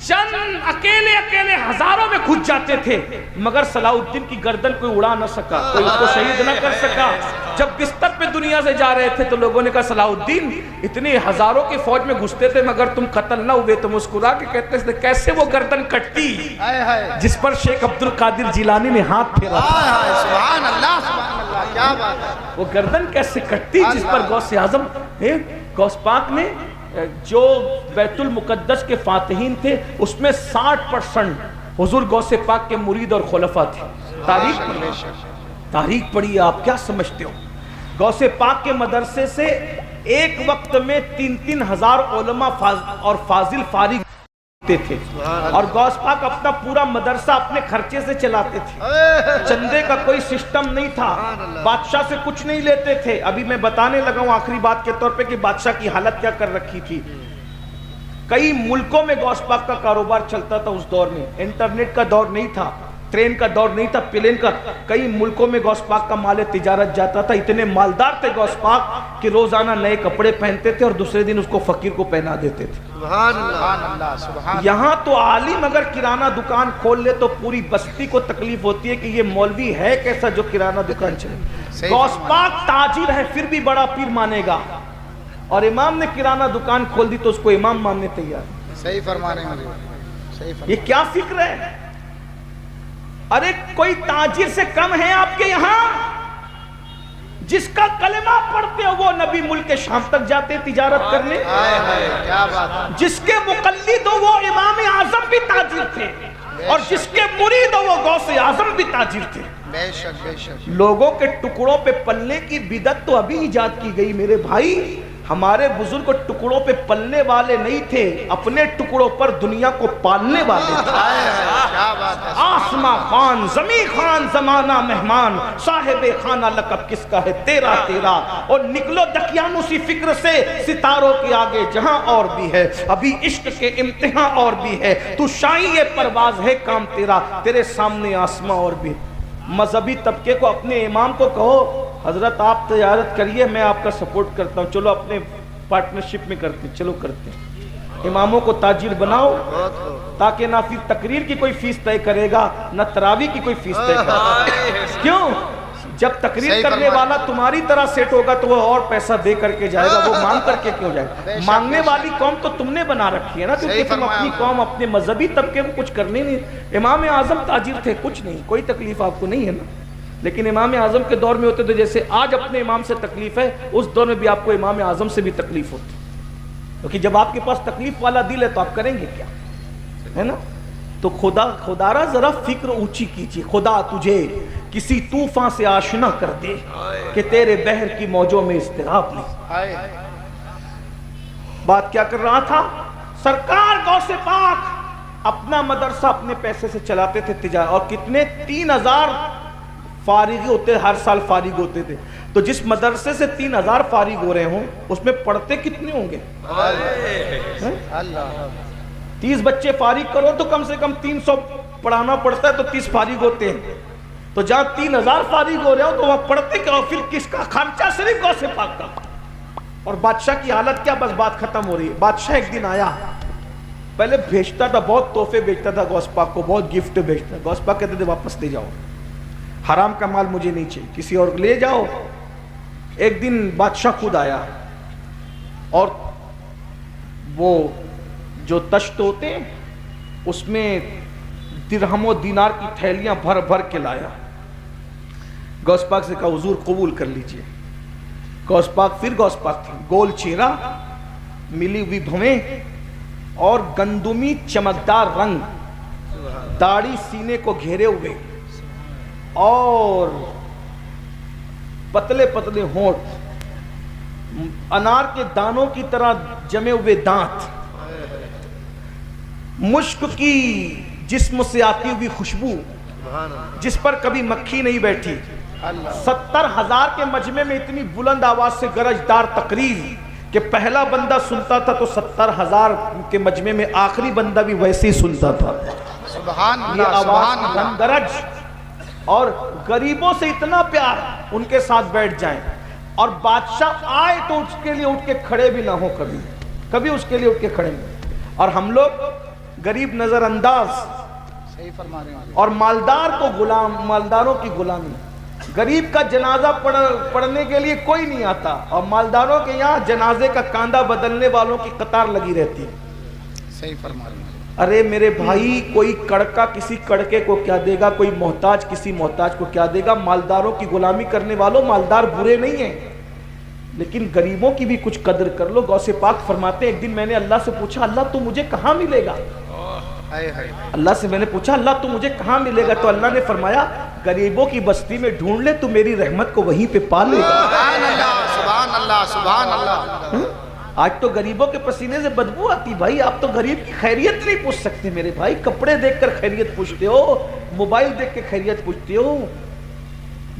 چند اکیلے ہزاروں میں گھس جاتے تھے، مگر صلاح الدین کی گردن کوئی اڑا نہ سکا، کوئی اس کو شہید نہ کر سکا. جب بستر پہ دنیا سے جا رہے تھے تو لوگوں نے کہا صلاح الدین اتنے ہزاروں کی فوج میں گھستے تھے مگر تم قتل نہ ہوئے. تو مسکرا کے کہتے تھے کیسے وہ گردن کٹتی جس پر شیخ عبد القادر جیلانی نے ہاتھ پھیرا. سبحان اللہ سبحان اللہ، کیا بات ہے. وہ گردن کیسے کٹتی جس پر غوث اعظم غوث پاک نے جو بیت المقدس کے فاتحین تھے اس میں 60% حضور غوث پاک کے مرید اور خلفاء تھے. تاریخ پڑھی آپ کیا سمجھتے ہو؟ غوث پاک کے مدرسے سے ایک وقت میں 3-3 ہزار علماء اور فاضل فارغ تھے، اور غوث پاک اپنا پورا مدرسہ اپنے خرچے سے چلاتے تھے. چندے کا کوئی سسٹم نہیں تھا، بادشاہ سے کچھ نہیں لیتے تھے. ابھی میں بتانے لگا ہوں آخری بات کے طور پہ کہ بادشاہ کی حالت کیا کر رکھی تھی. کئی ملکوں میں غوث پاک کا کاروبار چلتا تھا اس دور میں. انٹرنیٹ کا دور نہیں تھا، ٹرین کا دور نہیں تھا، پلین کا. کئی ملکوں میں غوث پاک کا مال تجارت جاتا تھا. اتنے مالدار تھے غوث پاک کہ روزانہ نئے کپڑے پہنتے تھے اور دوسرے دن اس کو فقیر کو پہنا دیتے تھے. سبحان اللہ سبحان. یہاں تو عالم اگر کرانہ دکان کھول لے تو پوری بستی کو تکلیف ہوتی ہے کہ یہ مولوی ہے کیسا جو کرانہ دکان چلے. غوث پاک تاجر ہے پھر بھی بڑا پیر مانے گا، اور امام نے کرانہ دکان کھول دی تو اس کو امام ماننے تیار. صحیح فرما رہے ہیں. یہ کیا فکر ہے؟ ارے کوئی تاجر سے کم ہے آپ کے یہاں؟ جس کا کلمہ پڑھتے ہو وہ نبی ملک شام تک جاتے تجارت کرنے. کیا بات ہے. جس کے مقلد ہو وہ امام اعظم بھی تاجر تھے، اور جس کے مرید ہو وہ غوث اعظم بھی تاجر تھے. بے شک بے شک. لوگوں کے ٹکڑوں پہ پلنے کی بدعت تو ابھی ایجاد کی گئی میرے بھائی. ہمارے بزرگ ٹکڑوں پہ پلنے والے نہیں تھے، اپنے ٹکڑوں پر دنیا کو پالنے والے تھے. آسماں خان زمیں خان زمانہ مہمان، صاحب خانہ لقب کس کا ہے تیرا تیرا. اور نکلو دقیانوسی فکر سے ستاروں کے آگے جہاں اور بھی ہے، ابھی عشق کے امتحان اور بھی ہے. تو شاہی پرواز ہے کام تیرا، تیرے سامنے آسماں اور بھی. مذہبی طبقے کو اپنے امام کو کہو حضرت آپ تجارت کریے میں آپ کا سپورٹ کرتا ہوں، چلو اپنے پارٹنرشپ میں کرتے ہیں، چلو کرتے ہیں. اماموں کو تاجر بناؤ تاکہ نہ پھر تقریر کی کوئی فیس طے کرے گا نہ تراویح کی کوئی فیس طے کرے گا. کیوں؟ جب تقریر کرنے والا تمہاری طرح سیٹ ہوگا تو وہ اور پیسہ دے کر کے جائے گا، وہ مانگ کر کے کیوں جائے گا؟ مانگنے والی قوم تو تم نے بنا رکھی ہے نا، کیونکہ تم اپنی قوم اپنے مذہبی طبقے کو کچھ کرنے نہیں. امام اعظم تاجر تھے، کچھ نہیں، کوئی تکلیف آپ کو نہیں ہے نا. لیکن امام اعظم کے دور میں ہوتے تو جیسے آج اپنے امام سے تکلیف ہے اس دور میں بھی آپ کو امام اعظم سے بھی تکلیف ہوتی. کیونکہ جب آپ کے پاس تکلیف والا دل ہے تو آپ کریں گے کیا، ہے نا؟ تو خدا را ذرا فکر اونچی کیجیے. خدا تجھے کسی طوفان سے آشنا کر دے کہ تیرے بحر کی موجوں میں اضطراب نہیں. بات کیا کر رہا تھا؟ سرکار غوث پاک اپنا مدرسہ اپنے پیسے سے چلاتے تھے تجارت. اور کتنے 3000 فارغ ہوتے، ہر سال فارغ ہوتے تھے. تو جس مدرسے سے 3000 فارغ ہو رہے ہوں اس میں پڑھتے کتنے ہوں گے؟ 30 بچے فارغ کرو تو کم سے کم 300 پڑھانا پڑتا ہے، تو 30 فارغ ہوتے ہیں. تو جہاں 3000 فارغ ہو رہے ہو تو وہاں پڑھتے کیا؟ پھر کس کا خرچہ؟ صرف غوث پاک کا. اور بادشاہ کی حالت کیا؟ بس بات ختم ہو رہی ہے. بادشاہ ایک دن آیا، پہلے بھیجتا تھا، بہت تحفے بھیجتا تھا غوث پاک کو، بہت گفٹ بھیجتا. غوث پاک کہتے تھے واپس لے جاؤ، حرام کا مال مجھے نہیں چاہیے، کسی اور لے جاؤ. ایک دن بادشاہ خود آیا اور وہ جو تشت ہوتے ہیں اس میں درہم و دینار کی تھیلیاں بھر بھر کے لایا. غوث پاک سے کہا حضور قبول کر لیجئے. غوث پاک پھر غوث پاک تھے، گول چہرہ، ملی ہوئی بھویں اور گندمی چمکدار رنگ، داڑھی سینے کو گھیرے ہوئے، اور پتلے پتلے ہونٹ، انار کے دانوں کی طرح جمے ہوئے دانت، مشک کی جسم سے آتی ہوئی خوشبو جس پر کبھی مکھی نہیں بیٹھی، 70,000 کے مجمع میں اتنی بلند آواز سے گرجدار تقریر کہ پہلا بندہ سنتا تھا تو 70,000 کے مجمع میں آخری بندہ بھی ویسے ہی سنتا تھا. سبحان یہ اللہ، آواز سبحان اللہ. رنگرج، اور غریبوں سے اتنا پیار، ان کے ساتھ بیٹھ جائیں اور بادشاہ آئے تو اس کے لیے اٹھ کے کھڑے بھی نہ ہو، کبھی اس کے لیے اٹھ کے کھڑے نہیں. اور ہم لوگ غریب نظر انداز صحیح فرما رہے ہیں. اور مالدار کو غلام، مالداروں کی غلامی. غریب کا جنازہ پڑھنے کے لیے کوئی نہیں آتا اور مالداروں کے یہاں جنازے کا کاندھا بدلنے والوں کی قطار لگی رہتی ہے. صحیح فرما رہے ہیں. ارے میرے بھائی، کوئی کڑکا کسی کڑکے کو کیا دے گا، کوئی محتاج کسی محتاج کو کیا دے گا. مالداروں کی غلامی کرنے والوں، مالدار برے نہیں ہیں لیکن غریبوں کی بھی کچھ قدر کر لو. غوث پاک فرماتے ہیں ایک دن میں نے اللہ سے پوچھا اللہ تو مجھے کہاں ملے گا، اللہ سے میں نے پوچھا اللہ تو مجھے کہاں ملے گا، تو اللہ نے فرمایا غریبوں کی بستی میں ڈھونڈ لے تو میری رحمت کو وہیں پہ پا لے گا. سبحان اللہ، سبحان اللہ، سبحان اللہ. آج تو غریبوں کے پسینے سے بدبو آتی. بھائی آپ تو غریب کی خیریت نہیں پوچھ سکتے میرے بھائی. کپڑے دیکھ کر خیریت پوچھتے ہو، موبائل دیکھ کے خیریت پوچھتے ہو،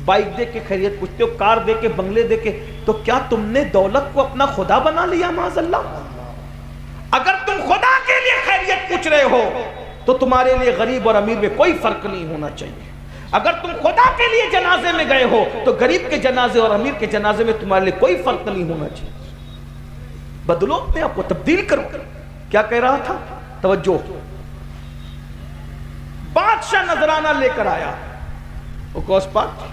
بائک دیکھ کے خیریت پوچھتے ہو، کار دیکھ کے، بنگلے دیکھ کے. تو کیا تم نے دولت کو اپنا خدا بنا لیا؟ معاذ اللہ. اگر تم خدا کے لیے خیریت پوچھ رہے ہو تو تمہارے لیے غریب اور امیر میں کوئی فرق نہیں ہونا چاہیے. اگر تم خدا کے لیے جنازے میں گئے ہو تو غریب کے جنازے اور امیر کے جنازے میں تمہارے لیے کوئی فرق نہیں ہونا چاہیے. بدلو اپنے آپ کو، تبدیل کرو. کیا کہہ رہا تھا؟ توجہ. بادشاہ نذرانہ لے کر آیا. وہ غوث پاک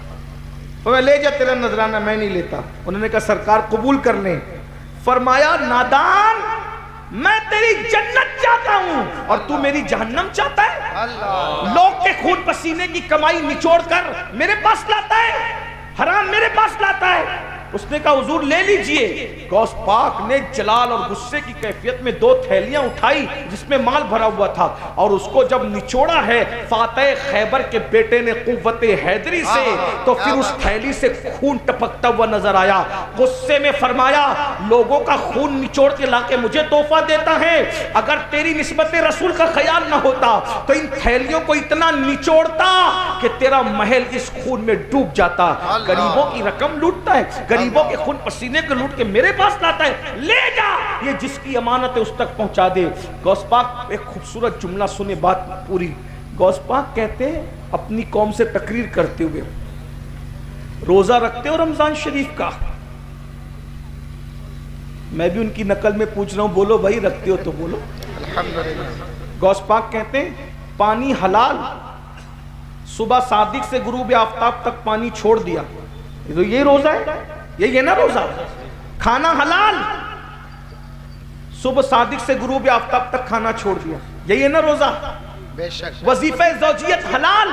میں لے جا، تیرا نذرانہ میں نہیں لیتا. انہوں نے کہا سرکار قبول کر لیں. فرمایا نادان، میں تیری جنت چاہتا ہوں اور تو میری جہنم چاہتا ہے. لوگ کے خون پسینے کی کمائی نچوڑ کر میرے پاس لاتا ہے، حرام میرے پاس لاتا ہے. اس نے کہا حضور لے لیجئے. غوث پاک نے جلال اور غصے کی کیفیت میں 2 تھیلیاں اٹھائی جس میں مال بھرا ہوا تھا، اور اس کو جب نچوڑا ہے فاتح خیبر کے بیٹے نے قوت حیدری سے، تو پھر اس تھیلی سے خون ٹپکتا ہوا نظر آیا. غصے میں فرمایا لوگوں کا خون نچوڑ کے لا کے مجھے تحفہ دیتا ہے. اگر تیری نسبت رسول کا خیال نہ ہوتا تو ان تھیلیوں کو اتنا نچوڑتا کہ تیرا محل اس خون میں ڈوب جاتا. غریبوں کی رقم لوٹتا ہے، غریبوں کے خون پسینے کو لوٹ کے میرے پاس لاتا ہے. لے جا، یہ جس کی امانت ہے اس تک پہنچا دے. غوث پاک ایک خوبصورت جملہ سنے، بات پوری. غوث پاک کہتے ہیں اپنی قوم سے تقریر کرتے ہوئے، روزہ رکھتے ہو رمضان شریف کا؟ میں بھی ان کی نقل میں پوچھ رہا ہوں، بولو بھائی رکھتے ہو تو بولو. الحمدللہ. غوث پاک کہتے ہیں پانی حلال، صبح صادق سے غروب آفتاب تک پانی چھوڑ دیا. تو یہ روزہ ہے، یہ نا روزہ. کھانا حلال، صبح صادق سے غروب آفتاب تک کھانا چھوڑ دیا، یہ نا روزہ. بے شک. وظیفہ زوجیت حلال،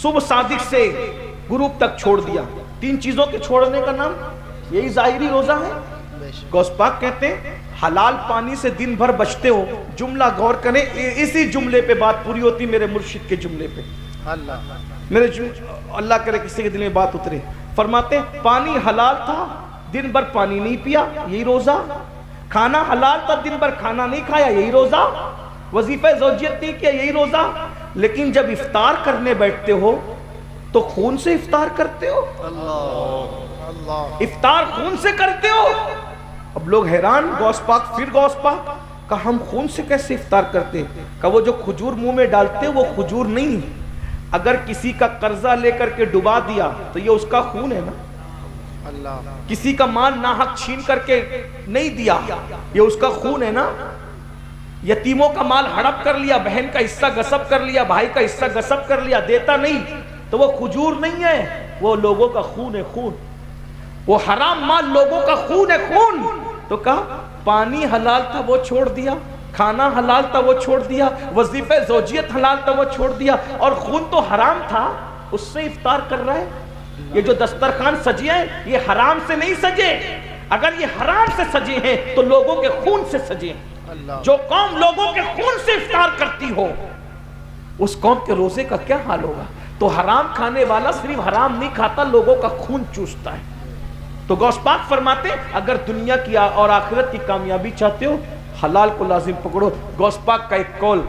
صبح صادق سے غروب تک چھوڑ دیا. 3 چیزوں کے چھوڑنے کا نام یہی ظاہری روزہ ہے. غوث پاک کہتے ہیں حلال پانی سے دن بھر بچتے ہو. جملہ غور کریں، اسی جملے پہ بات پوری ہوتی میرے مرشد کے جملے پہ. اللہ کرے کسی کے دل میں بات اترے. فرماتے پانی حلال تھا، دن بھر پانی نہیں پیا، یہی روزہ. کھانا حلال تھا، دن بھر کھانا نہیں کھایا، یہی روزہ. وظیفہ زوجیت نہیں کیا، یہی روزہ. لیکن جب افطار کرنے بیٹھتے ہو تو خون سے افطار کرتے ہو. افطار خون سے کرتے ہو. اب لوگ حیران. غوث پاک پھر غوث پاک کہا ہم خون سے کیسے افطار کرتے؟ کہا وہ جو کھجور منہ میں ڈالتے وہ کھجور نہیں، اگر کسی کا قرضہ لے کر کے ڈبا دیا تو یہ اس کا خون ہے نا. کسی کا مال ناحق چھین کر کے نہیں دیا، یہ اس کا خون ہے نا. یتیموں کا مال ہڑپ کر لیا، بہن کا حصہ غصب کر لیا، بھائی کا حصہ غصب کر لیا، دیتا نہیں تو وہ کھجور نہیں ہے، وہ لوگوں کا خون ہے. خون، وہ حرام مال لوگوں کا خون ہے. خون. تو کہا پانی حلال تھا وہ چھوڑ دیا، کھانا حلال تھا وہ چھوڑ دیا، وظیفہ زوجیت حلال تھا وہ چھوڑ دیا، اور خون تو حرام تھا اس سے افطار کر رہا ہے. یہ جو دسترخوان سجے ہیں یہ حرام سے نہیں سجے. اگر یہ حرام سے سجے ہیں تو لوگوں کے خون سے سجے ہیں. جو قوم لوگوں کے خون سے افطار کرتی ہو اس قوم کے روزے کا کیا حال ہوگا؟ تو حرام کھانے والا صرف حرام نہیں کھاتا، لوگوں کا خون چوستا ہے۔ تو غوث پاک فرماتے اگر دنیا کی اور آخرت کی کامیابی چاہتے ہو حلال کو لازم پکڑو۔ غوث پاک کا ایک قول،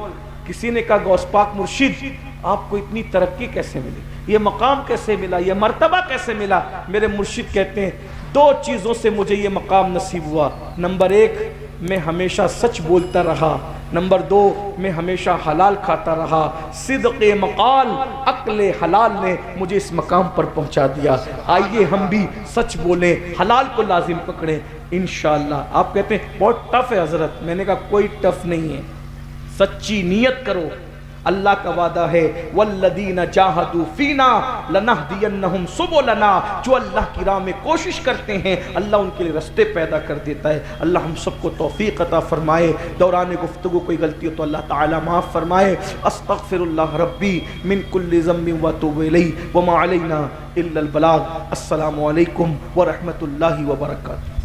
کسی نے کہا غوث پاک مرشد آپ کو اتنی ترقی کیسے ملی، یہ مقام کیسے ملا، یہ مرتبہ کیسے ملا؟ میرے مرشد کہتے ہیں دو چیزوں سے مجھے یہ مقام نصیب ہوا، نمبر ایک میں ہمیشہ سچ بولتا رہا، نمبر دو میں ہمیشہ حلال کھاتا رہا، صدق مقال عقل حلال نے مجھے اس مقام پر پہنچا دیا۔ آئیے ہم بھی سچ بولیں، حلال کو لازم پکڑیں انشاءاللہ۔ آپ کہتے ہیں بہت ٹف ہے حضرت، میں نے کہا کوئی ٹف نہیں ہے، سچی نیت کرو، اللہ کا وعدہ ہے والذین جاہدوا فینا لنہدینہم سبلنا، جو اللہ کی راہ میں کوشش کرتے ہیں اللہ ان کے لیے رستے پیدا کر دیتا ہے۔ اللہ ہم سب کو توفیق عطا فرمائے، دوران گفتگو کوئی غلطی ہو تو اللہ تعالی معاف فرمائے۔ استغفر اللہ ربی من کل ذنب واتوب الیہ وما علینا الا البلاغ۔ السلام علیکم ورحمۃ اللہ وبرکاتہ۔